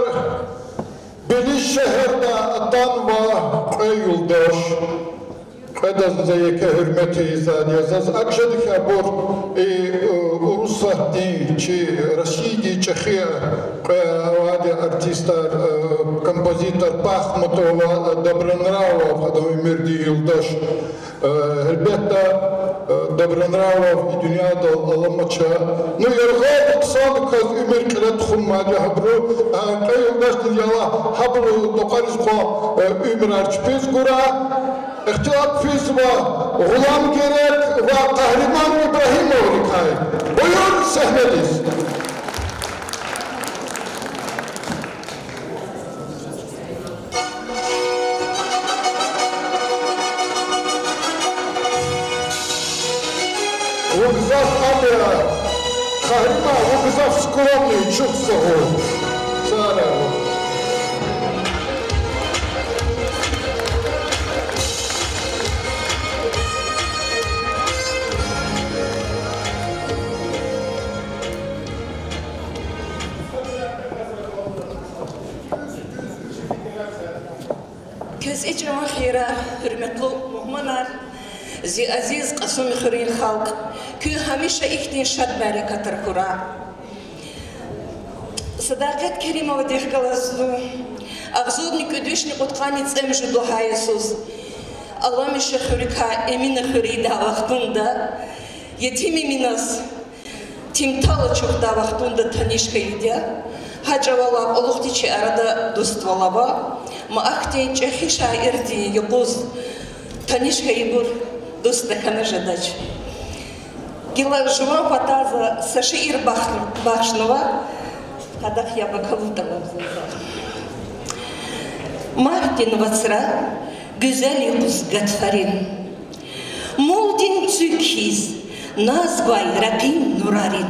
Beliş şehirde atan ve köy yoldaş, Edazınıza yeke hürmeti izah yazaz. Akşadık ya bu Urusah din, ki России, Чехия, вади артистар, композитор Пахмутова, Добронравов, Адамир Юлдаш, elbette Dobronravov i dünyada alamaça. Ну yargı kısalı kaz Ömer Kırat Xummaca habru, kayıldaştır yala habru dokariz ko Ömer Arçpez gura, İhtiyat fiz ve Gulam Gerek ve Kahraman İbrahimoğlu kay. Buyur sahnedeyiz. Вокзал Абера, Харьма, вокзал скромный, чувствовал. Сараево. Köz içime xeyra, hürmetli muhmanar, aziz qasım xürin xalq, kü hamisha ihtin şad berekatır kura. Sadakat Kerimova dehkalazdu, ağzudnik ödüşnik utqanit emjü duha Yesus. Allamışa xürika emine xürida vaxtunda, yetimi minas, timtala çokta vaxtunda tanişka yudya, Hacavala oluqtiçi arada dostvalava, maakti çehi şairdi yukuz, tanişka yibur dostakana jadaç. Gila жуан патаза Сашир Бахшнова, кадах я бакалутала взяла. Мартин Вацра, güzel yukuz gatfarin. Молдин цюкхиз, назвай рапин нуарин.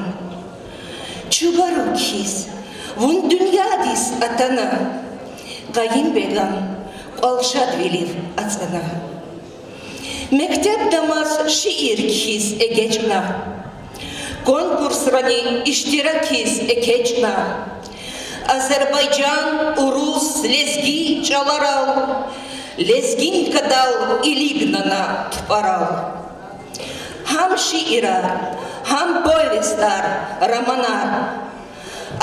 Чугарукхиz, Вун dünyadis atana, kayınbegam, alşad velif atana. Mektep damaz şiir kiz egecna, konkursrani iştirakiz ekeçna. Azerbaycan, Urus, lezgi çalaral, lezgin kadal ilignana tparal. Ham şiira, ham povestar, romanar,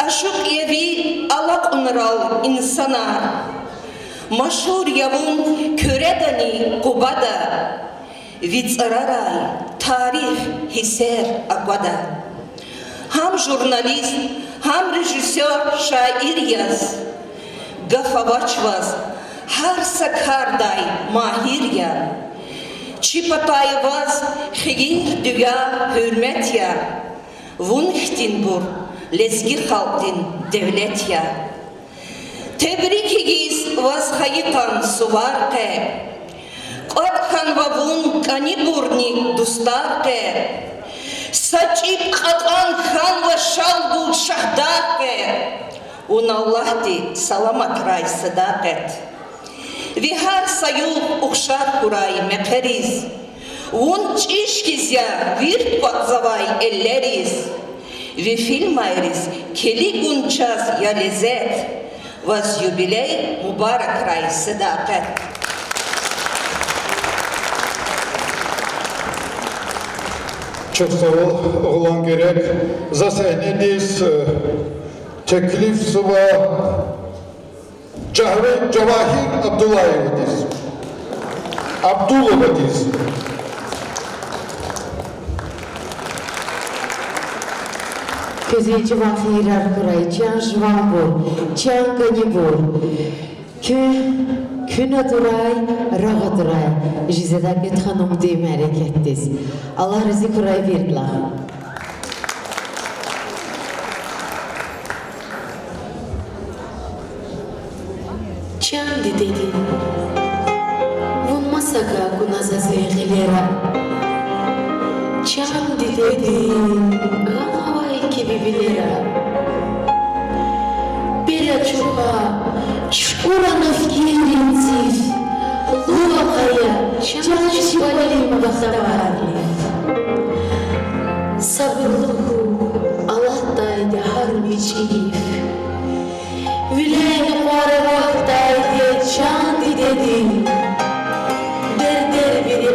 Aşık evi alak unral insana, Maşhur yavun köredani kubada, Vitsararay, tarih hiser agvada. Ham jurnalist, ham rejissör, şair yaz, Gafavaçvaz, har sakarday mahir ya, Çipatayvaz, xigir düya hürmet ya, Vunhtinbur, lezgi halktin devlet ya. Tebrikigiz vazhayikan suvarke, Qatkan vavun kaniburni dustarke, Saçip qatan khan va şalbul şahdake, Unallahti salamat ray sadaket. Vihar sayul uxşar kuray mekeriz, Vun çişkizya virt zavay elleriz, Ve film ayriz, keli gunçaz ya lezzet, Vaz jubiley mübarek ray sadakat. Çok sağ ol, oğlan gerek. Za sahnedeyiz. Teklif sıva Cevahir Abdullayev'diz. Abdullah'diz. Közeci vahiyler kuray, çan jvan bol, çan gani bol. Küne duray, rağa duray. Jizedaket hanım deyim harekettiz. Allah rızı kuray verdiler. Çan dedi, vun masaka kunaza zeyğilera. Çan dedi, gam gibi bilera. Bela çuha, çukura nafkirinsiz. Luğa kaya, çan şivalim baktavarli. Sabırlıku, Allah'taydı harbi çiğif. Vilay vara vaktaydı çan dedi. Der biri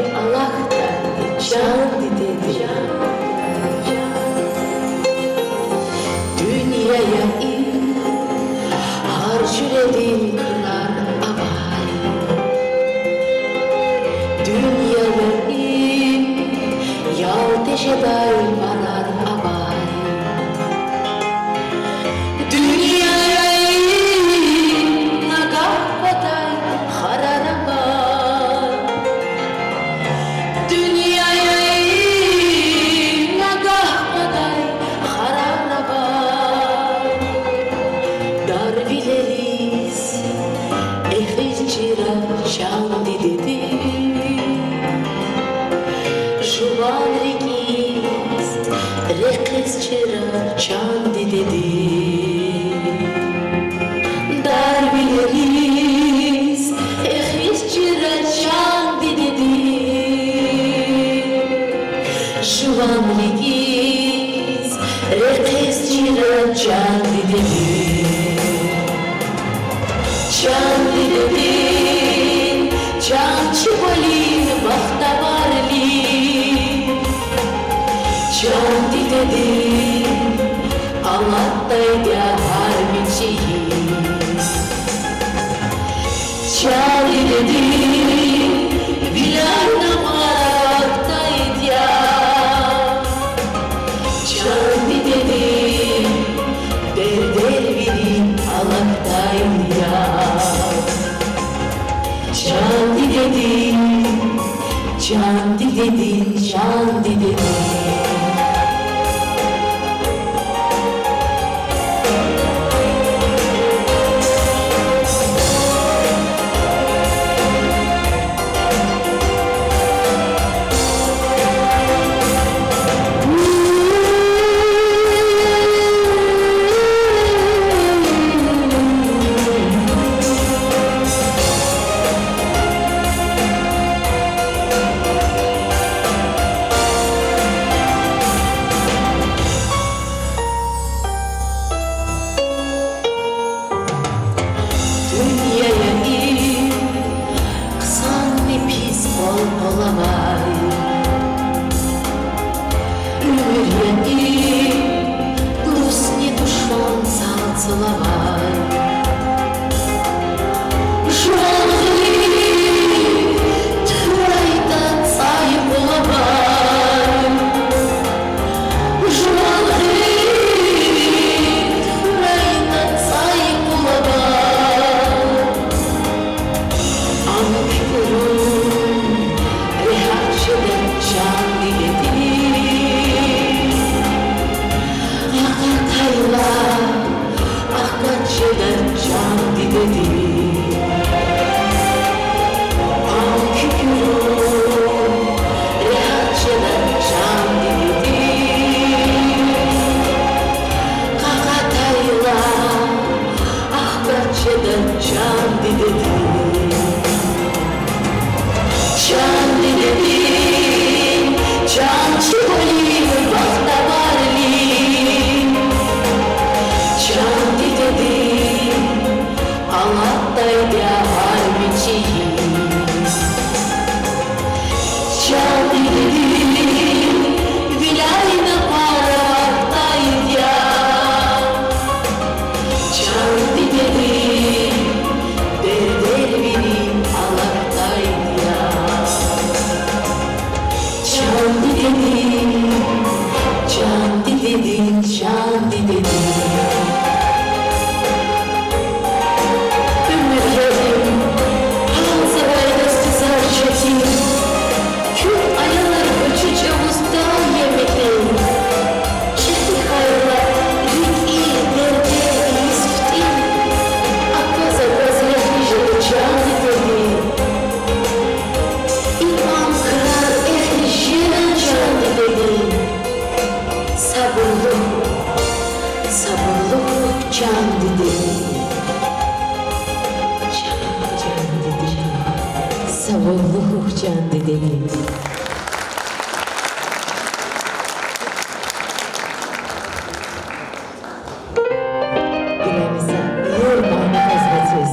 şeday varar abay. Dünyayı nagah baday hararabay. Dünyayı nagah baday hararabay. Dar bileriz ehilcira şandi dedi. Juvan regiz rekiz çıra çandi dedi. Dar bileriz ehiz çıra çandi dedi. Juvan regiz rekiz çıra çandi dedi. Çandi dedi. Çançı balin bahtavarli. Çandi dedi, Allah'taydı harbiçi. Çandi dedi, Bilal namaktaydı ya. Çandi dedi, Derder birin Allah'taydı ya. Çandi dedi, Çandi dedi, Çandi dedi. Savunluh can dedemiz. Dilemize yormana hazretiz.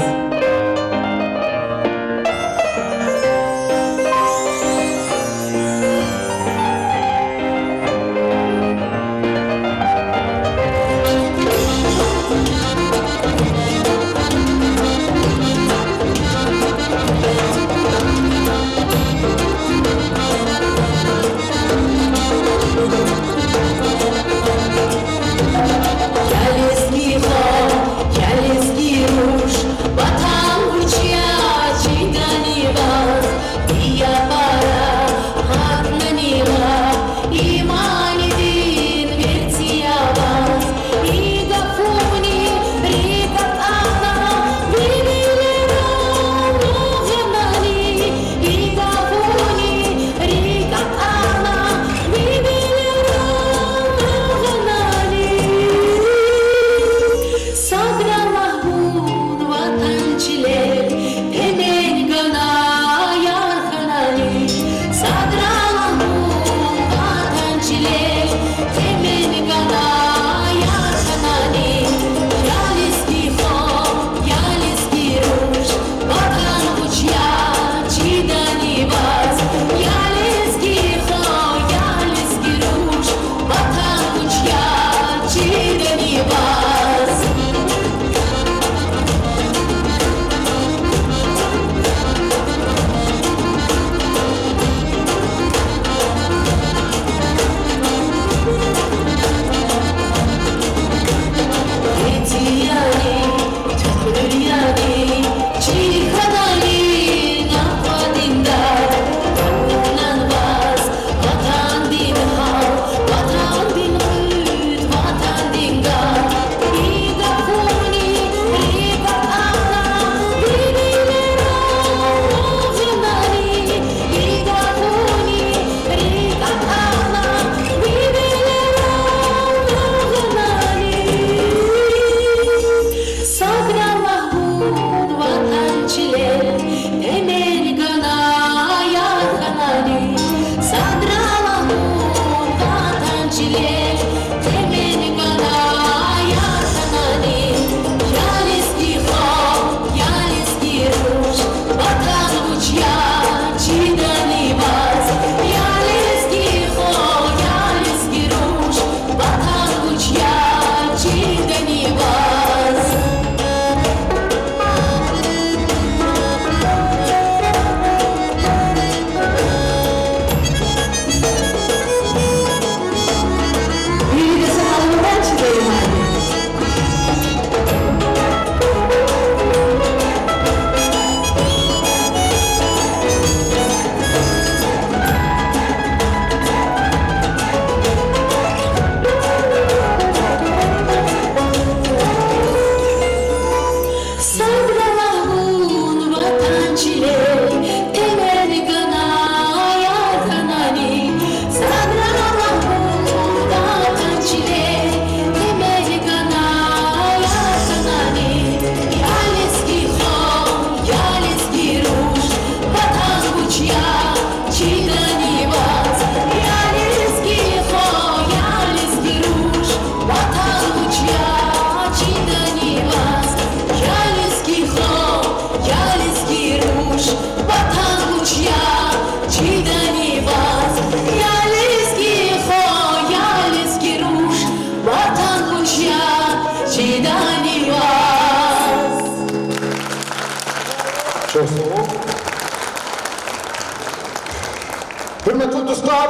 Hürmetli dostlar,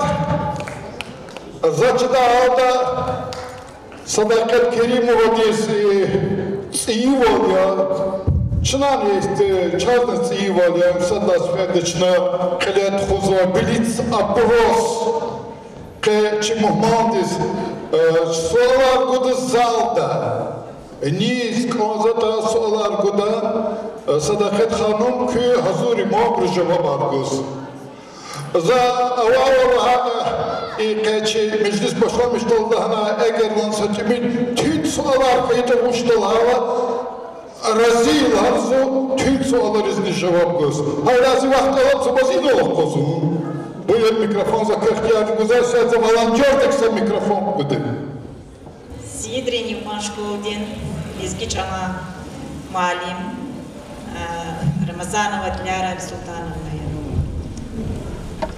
Zaçıda Ağda Sadakat Kerimova iyi oluyor. Çınar есть частность iyi oluyor. Sada svedečna klet huzo bilic aporos ke çimahmandis solar gudu zalda. Niz konzata solar guda Sadakat Hanım ki hazuri mabru cevap arguz. За аварова и качи мeclis başlamış oldu hana eğer lan seçimin tüm sorular kayıta uçtular razil hazı tüm sorular izni cevap göz. Hayrazi vakti alıp bazı ne olsun. Bu yer mikrofon za kırkiyat güzel sözü volantör tekse mikrofon güdü. Сидрени Машкулдин, Лизгич Ана Малим, Рамазанова Диляра Султанова.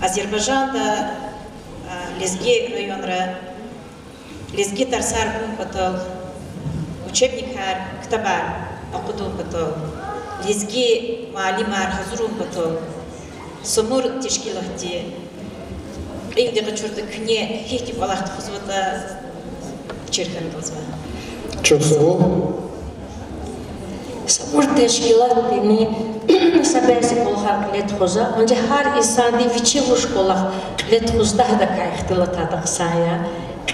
Азербайжанда Лезги районра, Лезги Тарсар Пумпатал, учебникар Ктабар Акудун Патал, Лезги Малимар Хазрун Патал, Сомур Тишкилахти, Индига Чурда Кне, Хихти Палахт Хузвата Черхан Дозва. Çok sağ ol. Sabır teşkilatını sabırsı kolhar let hoza, önce her insan di viçi vuş kolak let hoz daha da kayıhtıla tadık saya.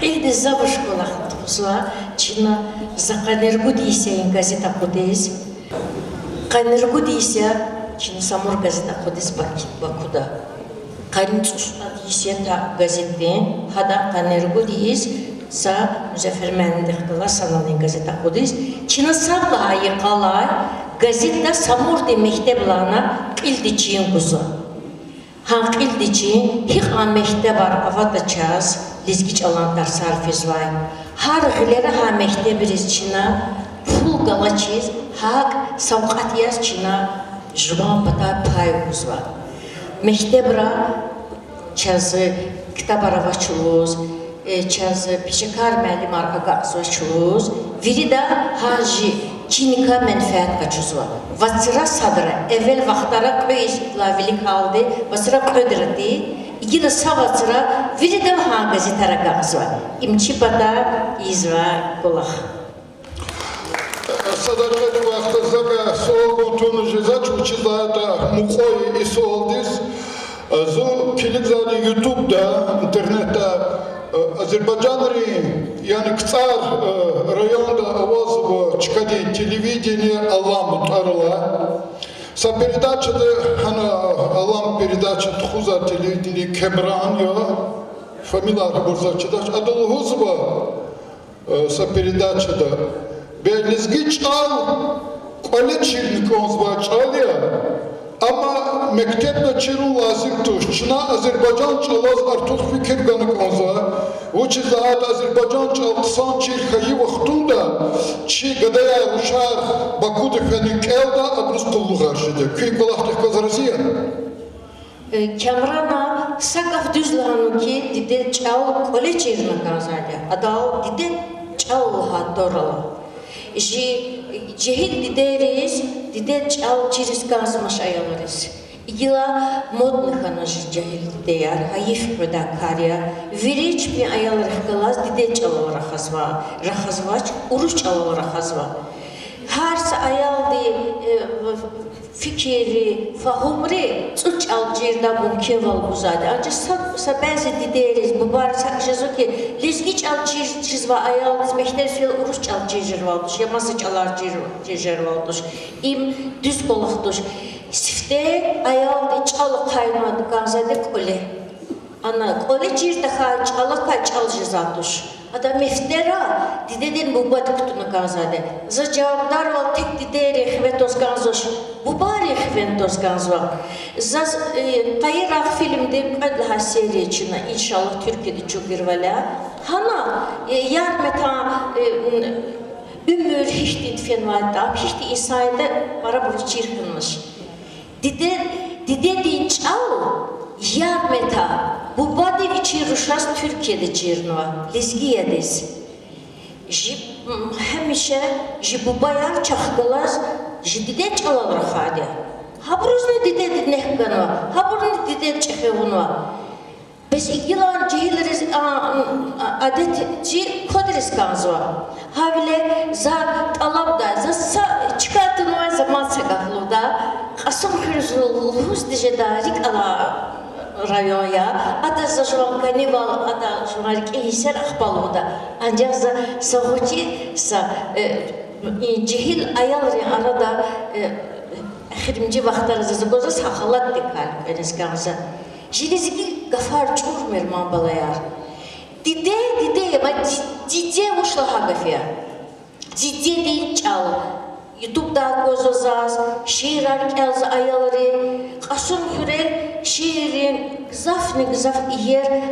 Kıydı zavış kolak hoza, Çin'a zakanergu diyseyin gazeta kudeyiz. Kanergu diyse, Çin'a samur gazeta kudeyiz Baku'da. Karinçuşta diyse ta gazetin, hada kanergu diyiz. Sa Müzəffər Məndəxdəla sanalın gazeta kudeyiz. Çin'a sabla ayıqalay, gazeta samur de mekteblarına qildiçiyin kuzu. Han qildiçiyin, hiq an mekteb var, avada çaz, lizgiç alanlar sarfiz vay. Har gıları ha mektebiriz Çin'a, pul galaçiz, haq savqat yaz Çin'a, jvan bata pay kuz var. Mektebra çazı, kitab aravaçılız, çaz peşekar müəllim arqaqası çuz, veri da hacı Çinika menfaat kaçız var. Vatsıra sadra, evvel vaxtara köy lavili kaldı, vatsıra köydürdi, iki de savatsıra, veri de ha gazetara qağız var. İmçi bada izva kolaq. Sadakat vakti zaga soğuk otunu cezaç uçizada mukoy isi olduz. Zu kilit zade YouTube'da, internette Azerbaycan'ı yani kıtar rayonda avaz çıkadı televizyon Allah'ım tutarla. Sa передачада hana Allah'ım передача txuza televizyon Kemran ya familia borzacıda adalı huzba sa передачада Belizgi çal колледжник он zva çal ya ama mektepte çirun lazım tuş. Çına Azerbaycan çalaz artık fikir ganık onza. O çizat Azerbaycan çalsan çirkayı vaktunda çi gadaya uşar Baku'da fenik elda adrus kullu karşıda. Köy kolaktık kazarızıya. Kamrana sakaf düzlanı ki dide çal kolejirna kazalya. Adal dide çal hatorala. Cehil dideriz, dide çal çiriz kazmış ayalarız. İgila modных она же cehil dideyar, hayif prodakarya, veriç bir ayalar kalaz dide çal rahazvaç, uruş çal rahazva. Her ayal di fikri, fahumri, çuç al cirda mümkün val buzade. Ancak sabazı dideriz, bu bar sakşazı ki, lizgiç al cizva ayal dizmekler suyla uruş çal cizir valduş, yaması çalar cizir valduş, im düz kolakduş. Sifte ayal di çal kaynadı gazade kole. Ana kole cirda kay çal kay çal cizatuş. Adam meftera dideden bu badı kutunu gazade. Za cevaplar val tek dideri xventos ganzoş. Bu bari xventos ganzo. Za kayırak filmde kadlaha seriye çina inşallah Türkiye'de çok irvala. Hana yarmeta ümür hiçti fenvalda, hiçti insayda para buru çirkinmiş. Dide din çal yarmeta bu badi viçi ruşas Türkiye'de çirnova, lizgiyediz. Hemişe bu bayar çaxdalaz, dide çalalar xadi. Ha buruzne dide nehkanova, ha buruzne dide çexevunova. Biz yılan cihileriz adetçi kodres kanzva. Havle za talabda za çıkartılma zaman sakahluda asım kırızlıhuz dijedarik ala rayoya ada za şuan kanival ada şuarik ehiser akbaluda ancak za sahuti sa cihil ayalri arada ahirimci vaxtlarızı zıgoza sahalat dekal eneskanza Jilizgi gafar çur merman balayar. Dide ama dide uşlaha gafiya. Dide değil çal. YouTube'da gözozaz, şiirar kelz ayaları, kasım hürel şiirin gızaf yer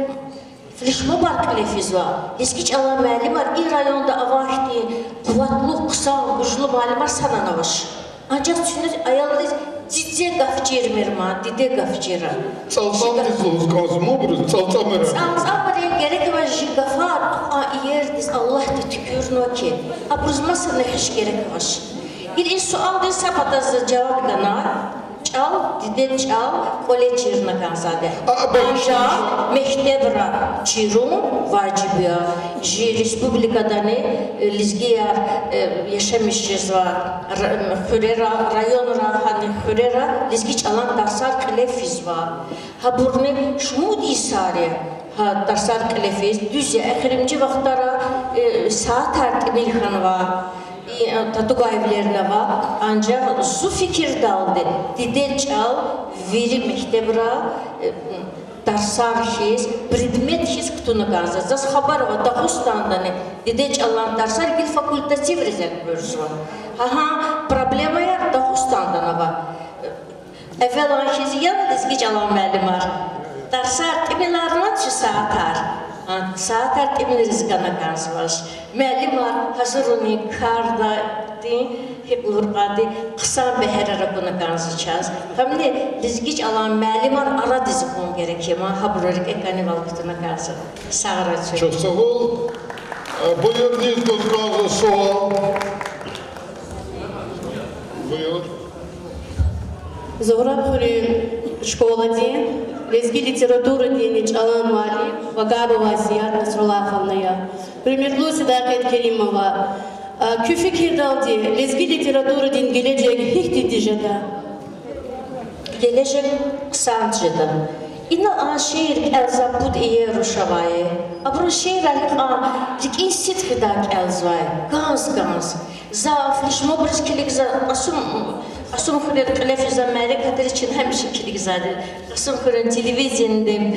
flişma bar klefiz var. Eski çalan mali var. İyi rayonda avahti, kuvvetli, kısa, güçlü mali var sana navaş. Ancak şimdi ayaları dide gafçir merman, dide gafçira. Salsam dizluz kazım obruz, salsamera. Salsamera gerek var gafar, yer diz Allah da tükürün ki. Abruzmasın ne hiç gerek var. Bir sual da sapatazı cevap gana. Çal, dide çal, kole çirna kansade. Ancak mektebra çirun vacibiya. Respublikada ne lizgiyar yaşamışız var. Rayonra hani hürera lizgi çalan darsar klefiz var. Ha burne şumud isare. Ha darsar klefiz düzye ekirimci vaxtara saat tertibili han var. Tatuga evlerine var. Ancak zu fikir daldı. Dide çal, veri mektebra, darsar his, predmet his kutunu kanza. Zas habarova Dağıstan'da ne? Dide çalan darsar gil fakultativ rezerv bölüsü var. Problema ya Dağıstan'da ne var? Evvel his yalnız geç alan məlim var. Darsar temilarına çı saatar. Saat tertibini rizgana kansıvaş. Məlim var, hazırını karda hep urqadı, kısa beherara bunu kansıçaz. Hamne rizgiç alan məlim var, ara dizi kon gerekiyor. Haburorik ekani valkıtına kansı. Sağır açıyor. Çok sağ ol. Buyur Nizgozgazı sual. Buyur. Зураб хури школа ден, лезги литература денеч Алан Вали, Вагабова Асият Насруллаховная. Примерлу Сидакет Керимова. Küfü kirdaldi, lezgi literaturu din gelecek hiç didijada. Gelecek kısancıda. İna şehir elza bud iye ruşavayı. Abru şehir lik insit kıdak elzvay. Gaz. Zafliş mobrişkilik za asum kurir kalefiza melik hatir için hemşikilik zade. Asum kurir televizyonda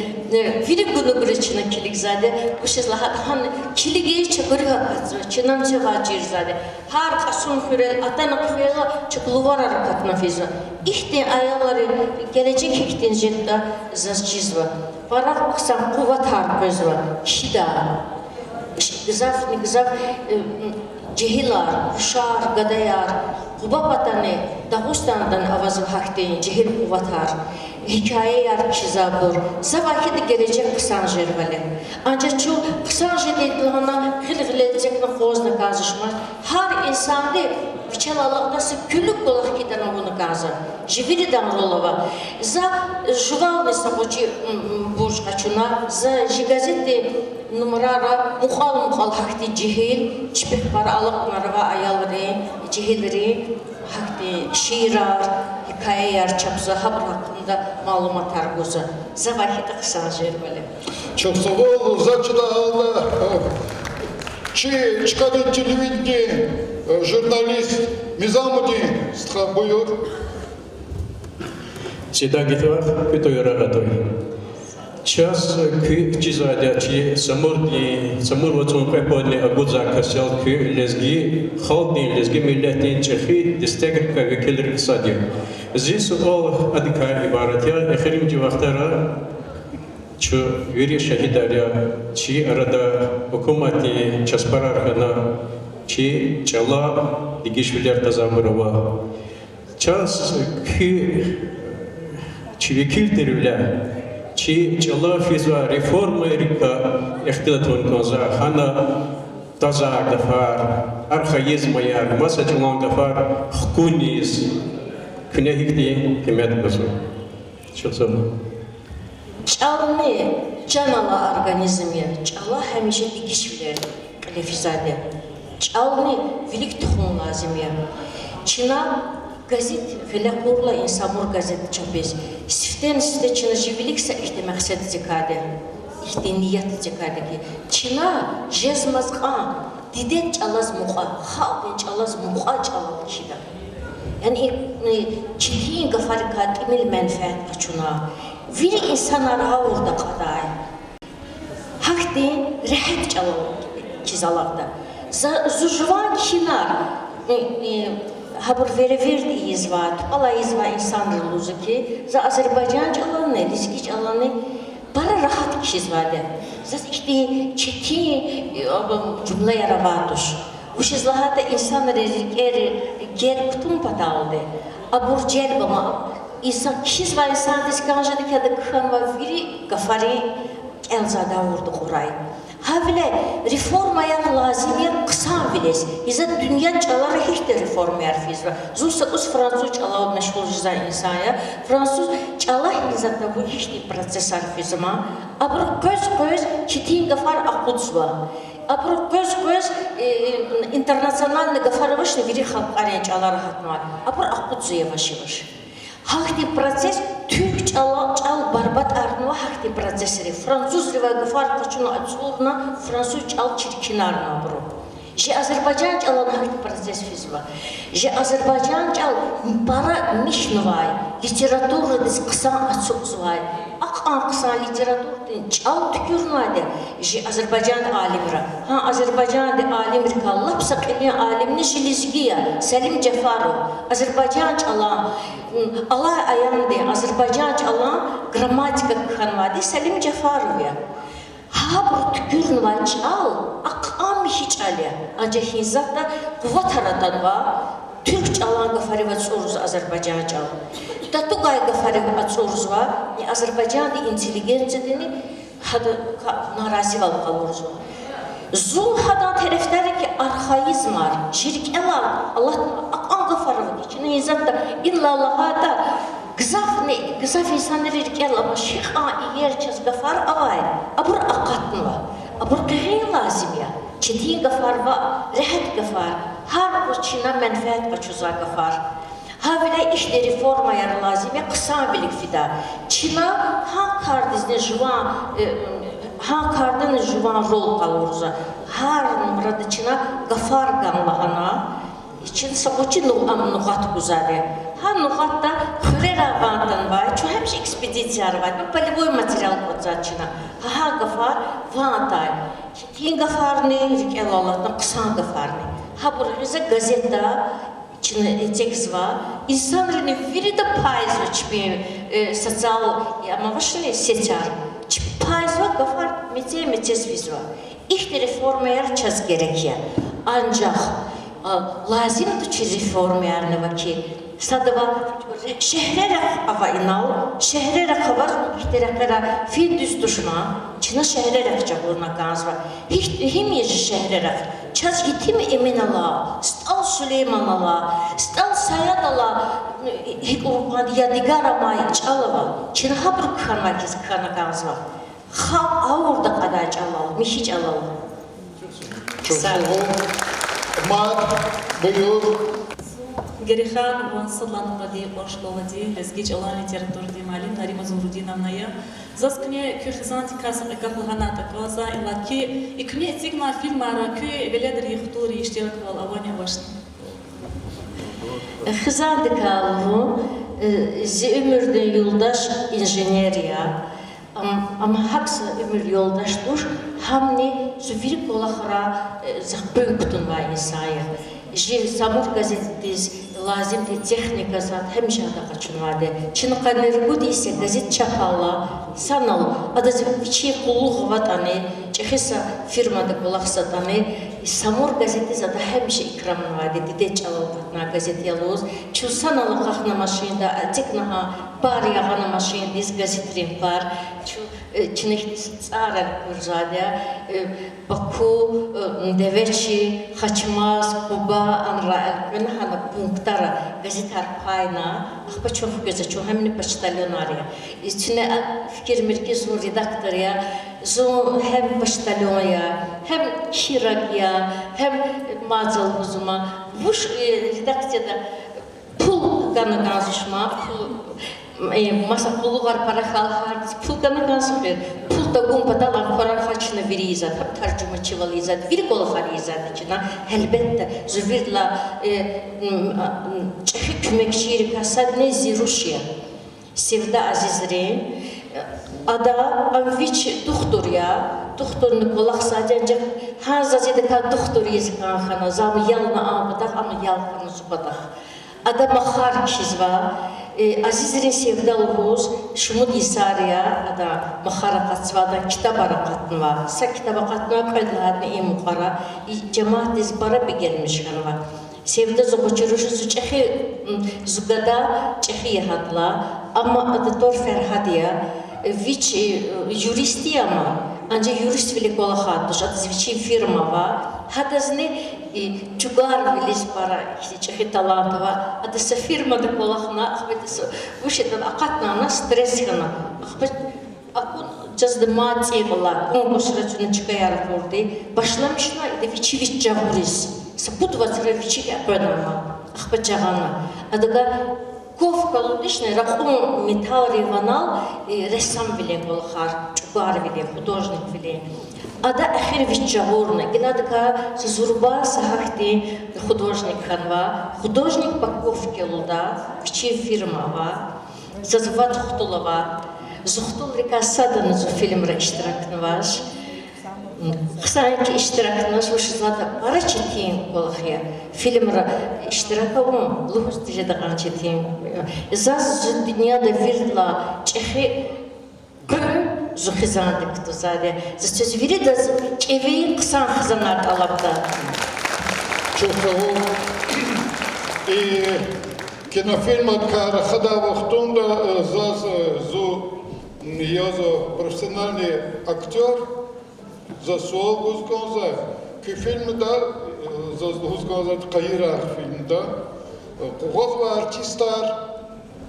veri gulu için kilik zade. Bu şeyler han kiligi çakırı hakatı. Çınan çavacir zade. Har asum kurir atan kıyla çakluvar harekatına fiza. İhti ayaları gelecek hiktin jetta zazcizva. Varak kısam kuvvet harpözva. Şida. Gızaf Cihilar, Uşar, Gadayar, Kuba Patane, Dağıstan'dan avazı hakteyin, cihil kuvatar, hikaye yar kişizabur, zavahidi gelecek kısan jervali. Ancak şu kısan jedetliğine hılgılecekine kozna kazışmaz. Her insanda viçalalıqdası küllük kolak giden onu kazan. Jiviri damrolova. Za juvalny saboci burç kaçuna, za jigazeti numarara muhal hakti cihil, çipik paralık narva ayalları, cihilleri, hakti şiirar, hikaye yer çapıza haber hakkında malumatlar goza. Zavahidi kısan jervali. Çok sağ ol. Začda alda. Çıkadı televidye, jurnalist Mizamudin. Buyur. Всегда гитвах, который радой. Час к чизадячи самур ватун пеподни агудза касел к лезги халдни лезги миллетин чехи дистегр к векелер ксади. Здесь ол адика ибаратя эхримди вахтара чу вери шахидаря чи арада хукумати часпарархана чи чала дигишвилер тазамурова. Час к Çivikildirler, çala fizva reforma erika ihtilatun koza, hana taza gafar, arxayizma yar, masacılan gafar, hukuniz, künehikli hükümet kozu. Çok sağ olun. Çalını canala organizmye, çala hemişe dikiş bile kalefizade. Çalını vilik tuhum lazım ya. Çina gazet felakurla insanlar gazet çapez. Siften sifte Çina jivilikse işte maksat zikade. İşte niyet zikade ki. Çina jezmazqa diden çalaz muqa, halden çalaz muqa çalal kişide. Yani çitin gafarika temel menfaat kaçuna. Viri insanlar orada kaday. Hakti rahat çalal çizalakta. Zujvan kinar haber verdi izvat. Allah izva insanlar luzu ki za Azerbaycan çalanı, Liskiç çalanı bara rahat kişizvade. Zat işte çetin cümle yaravaduş. Uşizlahada insanlar ger kutum pataldı. Abur celbama insan kişizva insan diskanjada kada khanva viri gafari elzada vurdu kuray. Havle reformaya lazım kısa biles. İzat dünya çaları hiç de reformaya fizva. Zulsa us Fransız çalağı meşgul jiza insaya. Fransız çalah izatda bu hiç de proces arfizma. Abur göz çitin gafar akuduzva. Abur göz internasyonel gafar başne viri halkariye çaları hatma. Abur akudzu yavaş. Hakti proces Türk çal barbat arnova hakti procesleri. Fransız riva gafar kaçuna açılına Fransız çal çirkin arnova bro. Je Azerbaycan çalan hakti proces fizva. Je Azerbaycan çal para mişnuvay. Literatura des kısa açıkzvay. Ak kısa literaturun çal tükürnade. Je Azerbaycan alimra. Ha Azerbaycan de alimri kallap sakini alimni jilizgiya. Selim Cefarov. Azerbaycan çalan Allah ayağında Azerbaycan çalan gramatika khanvadi Selim Cefarov ya. Ha bu tükürün var çal, akam hiç alya. Ancak hizzatta kuvvet aratan var. Türk çalan gafari ve soruz Azerbaycan çal. Tatu gay gafari ve soruz var. Azerbaycan'da inteligensidini hada narazi val kalırız var. Zul hada taraftarı ki arhaizm var. Şirk elal Allah akam gafari ve geçine hizzatta illallah da Gızaf insanlar erkel ama şiha iyerçez gafar avay. Abur akatın var. Abur kıhın lazım ya. Çetin gafar var, rahat gafar. Her bu Çin'e menfaat kaçuza gafar. Havile işte reforma yarı lazım ya kısa bilik fida. Çin'e ha kardizne juvan, ha kardın juvan rol kalırıza. Her numarada Çin'e gafar ganlahana. Çin savuçi nuhat güzade. Ha nuhatta hürera vantan var. Çoğu hepsi ekspedisiyar var. Bu polivoy materyal kodzat Çin'e. Ha gafar vantay. Çin gafar ne? Rikel Allah'tan kısa gafar ne? Ha burası gazeta Çin'e tekst var. İnsanların veri de payız var. Sosyal ama başını seçer. Payız var gafar meçez viz var. İşte reformaya çaz gerekiyor. Ancak lazım da çiz reformaya ki sadava şehre ava inal şehre haber ihtiraklara fil düz düşman Çin'e şehre rakçaburna kanzva hiç himiye şehre çaz hitim emin Allah stal Süleyman Allah stal Sayad Allah hikurpad yadigara may çalava Çin'e haber kanmaz kana kanzva ha avurda kadar çalal mişiç alal çok sağ ol. Mat buyur. Герихан Вансаланова ди Башковади, Лезгич Алан литература ди Малин, Нарима Зурудиновная. Заскне кюхизанти касам экаплганата кваза илаки икне цигма фильмара кю веледер ихтури иштирак вал аваня вашны. Xizandı kalbu, ömürden yoldaş injineriya. Ama haksa ömür yoldaşdır. Hamni züvirik olahara zahbön kutun var insaya. Samur gazetetiz lazım de texnika zat hemşe da kaçınmadı. Çinqanırgud ise gazet çapala sanal adazı viçi kulluğu vatanı çehisa firmada kulak satanı Samur gazeti zat hemşe ikramın vardı. Dide çalaldatna gazet yaluz. Çu sanalı kahna maşinda atiknaha бар яғана машин диз газетрин бар чиних царар урзадя Баку девечи Хачмаз Куба анра гнахана пунктара газетар пайна ахпачов газачу хамни почтальонария içine fikir merkezi redaktöriya zo hem почтальония hem şiragiya hem mazal buzuma bu redaktsiyada pul gana gazışma pul masa pulu var para halkar pul gana gazışma pul da gumbadalan para haçına verizat hep tercümaçı valizat bir kolu harizat içine elbette züvirla çeşit kümekçiyi kasad ne Rusya Sevda Azizrin ada amviç doktor ya doktorunu kolak sadece hazazede ka doktor yazıkan xana zam yalna abadak ama yalkını zubadak ada mahar kişizva Azizrin Sevda Uluz Şumud Yisariya ada mahara katsvada kitabara katnva sa kitaba katnva kaydahadni imukara cemaat izbara bir gelmiş xanva Sevda zoğuçuruşu zuçehi zugada çehi hadla ama adı Ferhadiya viç juristi ama ancak jurist bile kola haduş adı zviçi firma var hadazne çugar bilis para çehi talantı var adı sa firmada kola hana ahbeti bu şeyden akatna stres hana ahbet akun cazdı maati kola konkursuna çıkayar kurdu başlamışlar da viçi javuris Сапутва царовичи апенама, ахпачагана. Адага ковка лудишне рахун металл реванал ресам виле голхар, чугар виле, художник виле. Ада ахир вичагорна, генадага зурба сахахти художник ханва, художник по ковке луда, вичи фирмава, зазват хутулава, зухтул река садан зу фильм рештиракнваш. Ксанки iştirakınız bu şizlada para çetin kolxya filmra iştirakavum luhus tijadagan çetin zaz dünyada virla çehi gül zuhizandık tuzade zaz viri da çeveyi kısan xizanat alabda Чухову. И кинофильмът кара хада вахтунда за язо професионалния актьор за сол гузгонза ки филмда за гузгонза кайрар филмда гозва артистар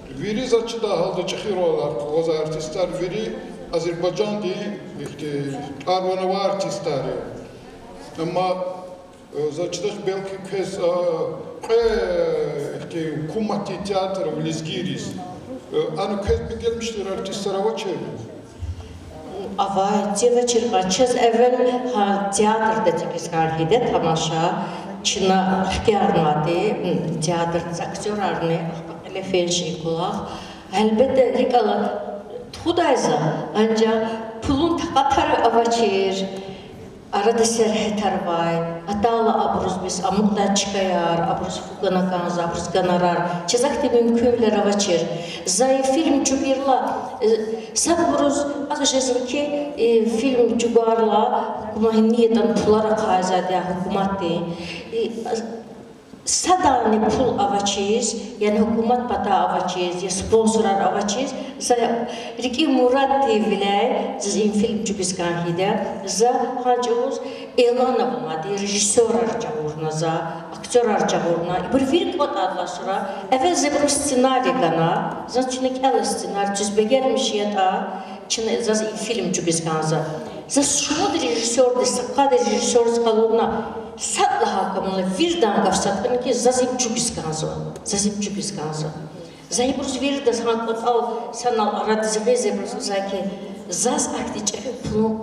вири зачда халда чхиролар гозва артистар вири Азербайджан ди ихти арванова артистар ама зачдаш белки кез ихти кумати театр в Лизгирис anu kez bir gelmiştir artistlara vaçer. Ava tevçir çez evvel ha teatrda çıkışkan hide tamaşa çına hikârnati teatr aktörarne elefenşi kulak elbette rikala tudayza ancak pulun takatar avaçir arada serhetar vay atala abruz biz amukta çıkayar abruz fugana kanza abruz ganarar çizakti mümkünler avaçir zay film çubirla sabruz akışezki film çubarla hukumaniyeden pulara kazadiya hukumati sadani pul avaçiz yani hukumat pata avaçiz ya sponsorar avaçiz za riki Murat devlay zin film çubiskan hide za hacuz elana bulmadı rejissör arcavurna za aktör arcavurna bir film adla sonra evvel zebru ssenari gana za çinek el ssenari çizbegermiş ya da çine za film çubiskan za şunu rejissör de sakad rejissör skalona Sadla hakamına virdan gafsatkan ki zazim çubiskanzo. Zazim çubiskanzo. Zaybruz virda sanat al sanal aradizge zebruz zaki zaz akti çefe pulu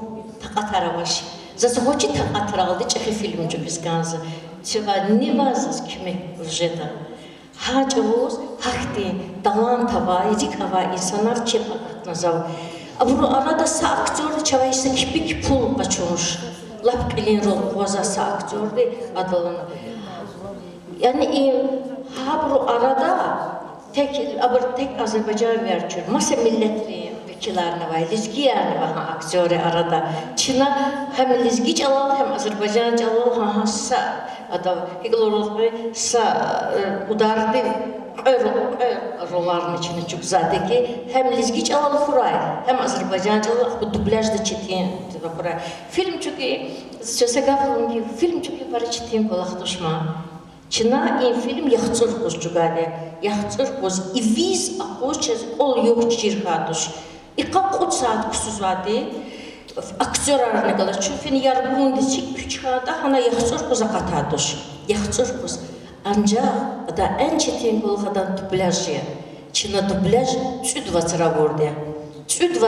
takataramış. Zaz hoçi takataraldı çefe film çubiskanzo. Çeva nivazız kime vjeta. Hacavuz hakti talantava izikava insanlar çepakatna zav. Abru arada sa aktör çavaysa kipik pul kaçmış. Lapkelin rol vazası aktörde adalını. Yani habru arada tek Azerbaycan verçür. Masa milletli vekillerine var, lizgiyerine var aktörü arada. Çin'a hem lizgi çalal hem Azerbaycan çalal ha sa adam. Hegel sa udardı roların içine çok zaten ki hem Lizgi Çalalı kuray hem Azerbaycan Çalalı bu dublajda çetin kuray. Film çünkü film çünkü para çetin kolak düşman. Çına in film yaxçır qoşçuqadə, yaxçır qoş, iviz qoş, ol yox çirxaduş. İqaq 3 saat kusuzvadı, aktör arına qalır. Çünkü yargın dişik küçüqada hana yaxçır qoza qataduş. Yaxçır qoş. Ancaq da en çetin qolğadan dublajı. Çına dublaj 2 vordu. 2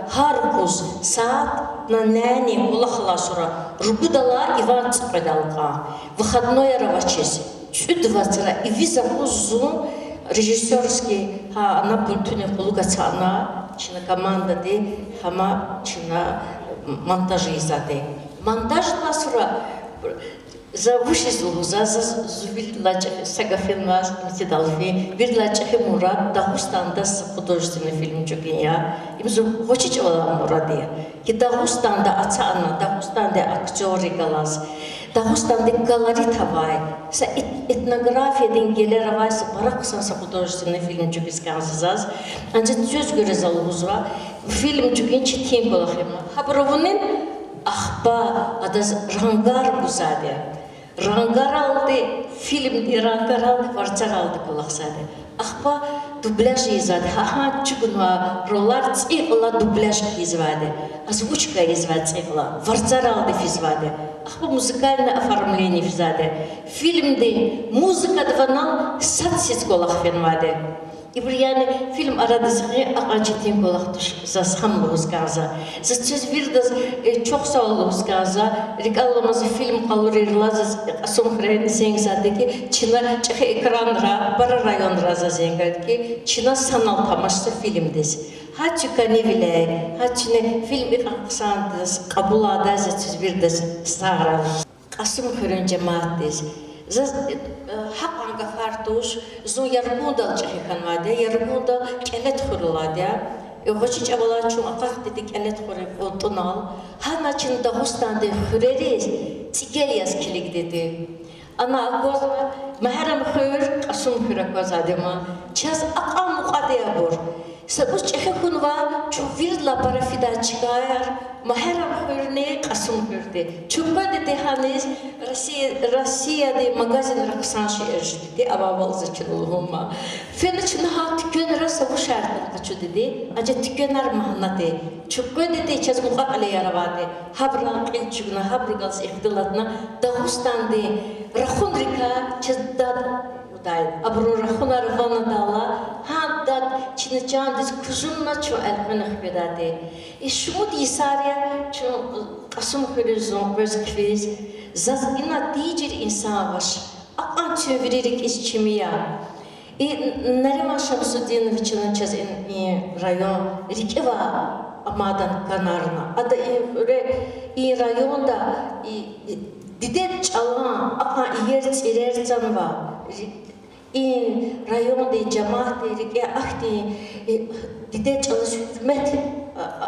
har qoz saat на нәне олахла сура рубудала Иван Цыпадалка выходной рабочий 2 и виза кузу режиссерский она пунктуне полугацана чина команда де хама чина монтажи изаде монтаж насура за вышизлу за зувилдlaç Сагафинваз Митидалфи вирдлачахи Мурат Дагустанда художественный фильм чукиня имзу хочичевала Мурадия ки Дагустанда ацана Дагустанда актёры галаз Дагустанда галаритавай са этнографиядан келер авайсы бараксанса художественный фильм чукискансыз анча сөз көрө залгузва фильм чукин читин колахема хабровунин ахба адаз рангар гузаде Rangar aldı, filmde rangar aldı, varçar aldı kulaksadı. Ahpa dubляж izvadı. Ha çıkınma rolar çiğla dubляж izvadı. Озвучка izvadı çiğla. Varçar aldı izvadı. Ahpa музыкальное оформление izvadı. Filmde muzika dvanal satsiz kulak filmvadı. İbir yani film aradızı ağacıtın kulaktuş zasxamlığız gaza. Zatsız virdaz çok sağlığız gaza. Rikallamazı film kalır irlazız asomhreni zengzadeki Çina çıkı ekranra, bara rayonra zengzadeki Çina sanal tamaşsı filmdez. Haçı kanevile, haçı filmi kalksandız, kabulada zatsız virdaz sağralı. Asomhren cemaattez. Haqqanga fartuş, zo yargundal çekhxanvada, yargundal kelet xurulada. Hoçiç avalar çun aqaq dedik kelet xurib otunal. Hana çin Dağıstan'da xureriz, tigelyas kilik dedi. Ana aqozma mahram xur, qasum xura qozadema. Çaz aqam muqadiya bor. Sabus çekhxunva çu virla parafida çıkayar. Mahram xurne qasum xurdi. Çupa dedi hanis Rossiyada magazin raksanşı erjidi avaval zaçılığıma. Feniçin ha tükönara savu şartın kaçı dedi. Aca tükönar mahnati. Çupa dedi çaz muqaqali yaravadi. Habran qilçugna habrgals ixtilatna Dağıstan'da rakhunrika çazdad uday. Abru rakhunar vanadala haddat çinican diz kuzunna çu elxanıx bedadi. Şumut isariya çu qasum xuruzun göz kviz. Zaz ina diyecir insan var. Aqan çeviririk işçimiya. Nariman Şamsuddinovich'in çaz rayon Rikeva amadan kanarına. Ada i rayonda didet çalan aqan yer çirer canva. Rayonda cemaat Rike ahti didet çalış hükümet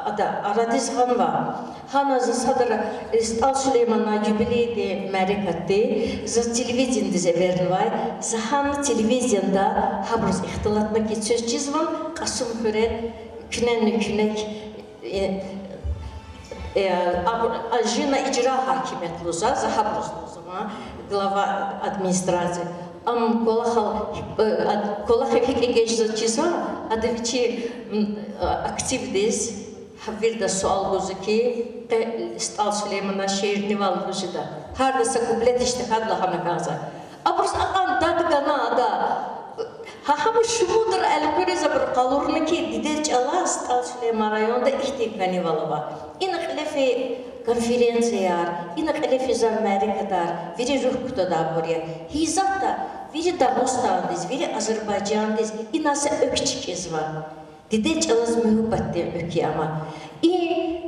ada aradiz hanva. Hanazı sadra Stal Süleyman'a jubileyde merekatti. Za televizyonda zeverin vay. Zahan televizyonda habrız ihtilatma ki söz çizvan. Kasım höre künen künek Jina icra hakimiyetli olsa zahabrız o zaman. Glava administrasiya. Am kolahal hek geçti çizva. Adaviçi aktivdiz. Havvirda sual bozukki Stal Süleyman'a şehirni val bozida. Hardasa kuplet işte hadla hamagaza. Abrus aqan dadgana da Haham şumudur elkuriza bir qalurni ki dideç Allah Stal Süleyman rayonda ihtikani valava. İna khilafi konferensiyar, ina khilafi zammari kadar veri ruh kutada buraya. Hizatta veri Dağıstan'dız, veri Azerbaycan'dız, inasa ökçük izva. Dideç alaz mühubbatte öki ama.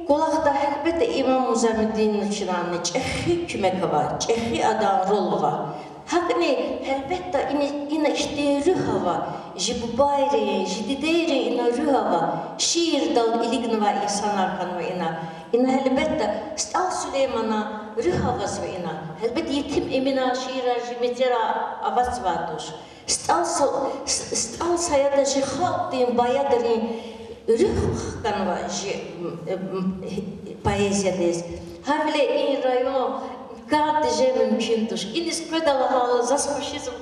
Kolakta elbette İmam Muzammedin'in çınanı çehi kümekava, çehi adam rolva. Hakni elbette ina işte rühava, jibu bayri, jidideyri ina rühava, şiir dal ilignava insanlar kanva ina elbette Stal Süleyman'a rühavaz ve ina. Elbette yetim emina şiira jimetera avaz vaduş. Стал саяда же халк дин баядри рюх канва же поэзия дес. Хавле и район гад же мумкинтуш. Инис предала хала засхошизм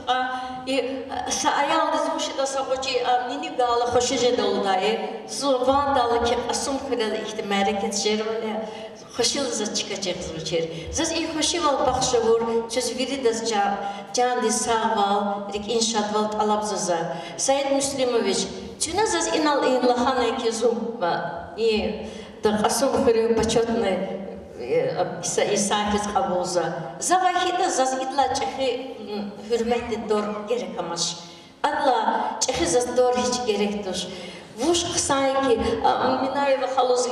и саял дезушида сахочи нини гала хошиже долгае. Зуван дала ки асум кредал ихтимарекет жервале. Хошил за чикачек звучер. Зас и хошивал бахшавур, чуз виридас жан дисавал, рик иншадвал алабзаза. Саид Муслимович, чуна зас инал ин лахана кизумба и да асум хрю почетный İsa'yız kabulza. Zavahida zaz idla çehi hürmeti dor gerek amaş. Adla çehi zaz dor hiç gerektir. Vuş sanki minay ve halos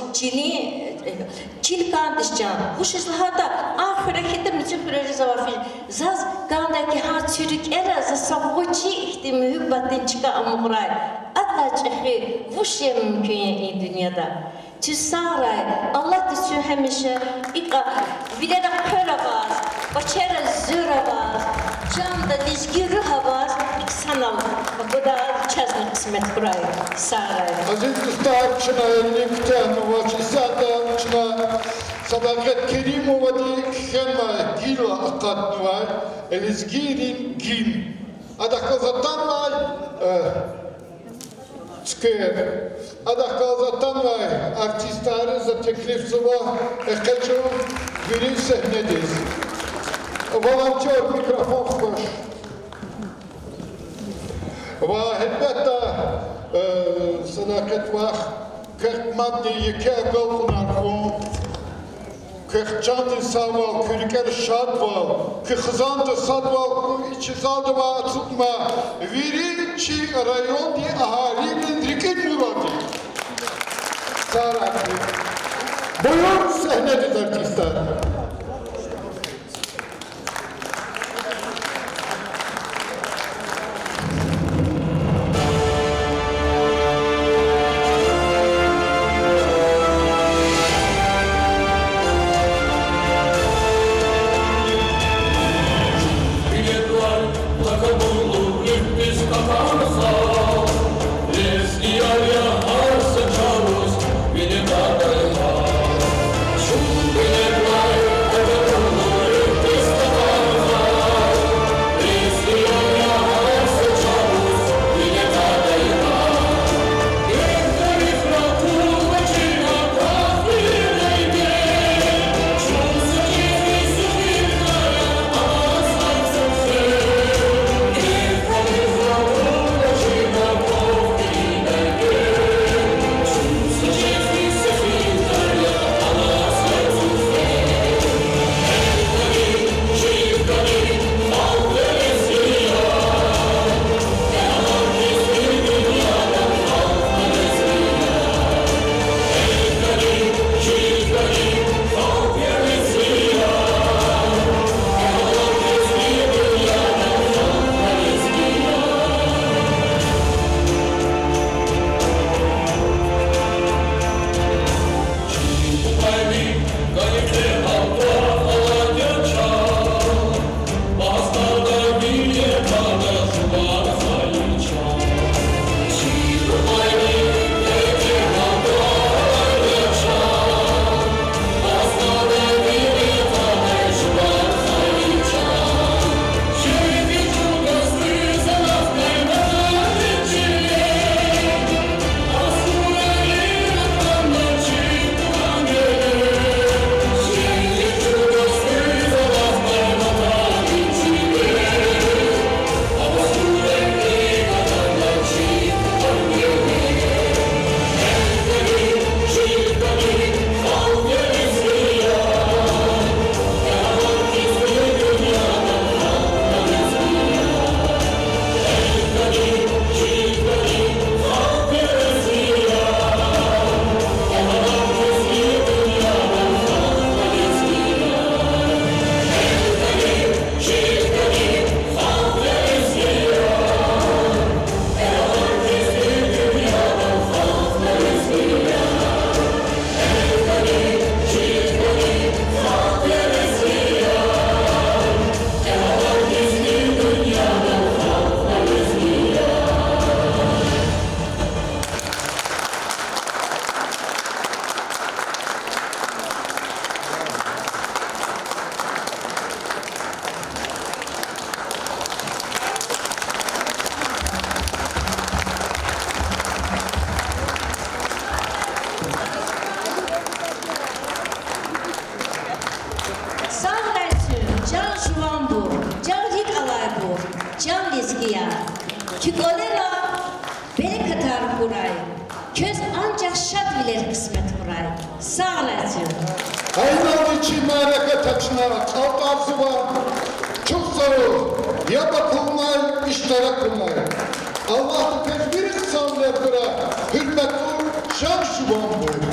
çil kandışcan. Vuş izlahada ahirete mücbir zavafi. Zaz kandaki ha çürük era zaz savgoçi ihti mühibbatin çıka amugray. Adla çehi vuş ya mümkün ya dünyada. Tüsaray, Allah tüsü hemişe bilerek pöre var, başarı züre var, camda dizgiri var, sanal, bu da çözme kısmet burayı, saray. Aziz Üstad, çına elimden vaç isada, çına Sadakat Kerimova di khenma gila akat var, elizgirin gin. Adakazatan var, Adakazatan var, artistleri za teklif zıva, ekecim, birin sahnedeyiz. Volontör mikrofon hoş. Ve elbette sadakat var, 40 madde yeke kalkınar kon, 40 canlı saval, kürker şadval, 40 zandı sadval, içi saldı ve atılma, virinci rayon di ahali bindirikin muradi. Saraklı. Buyur sahnedeyiz artistler. Велика Sağ olasın. Aynalı için hareket açına kaltarzı var. Çok sağ ol. Ya bakılmay, iştirak kılmay. Allah'ın tezbiri kısamlar kıra. Hürmetli şan şuban buyur.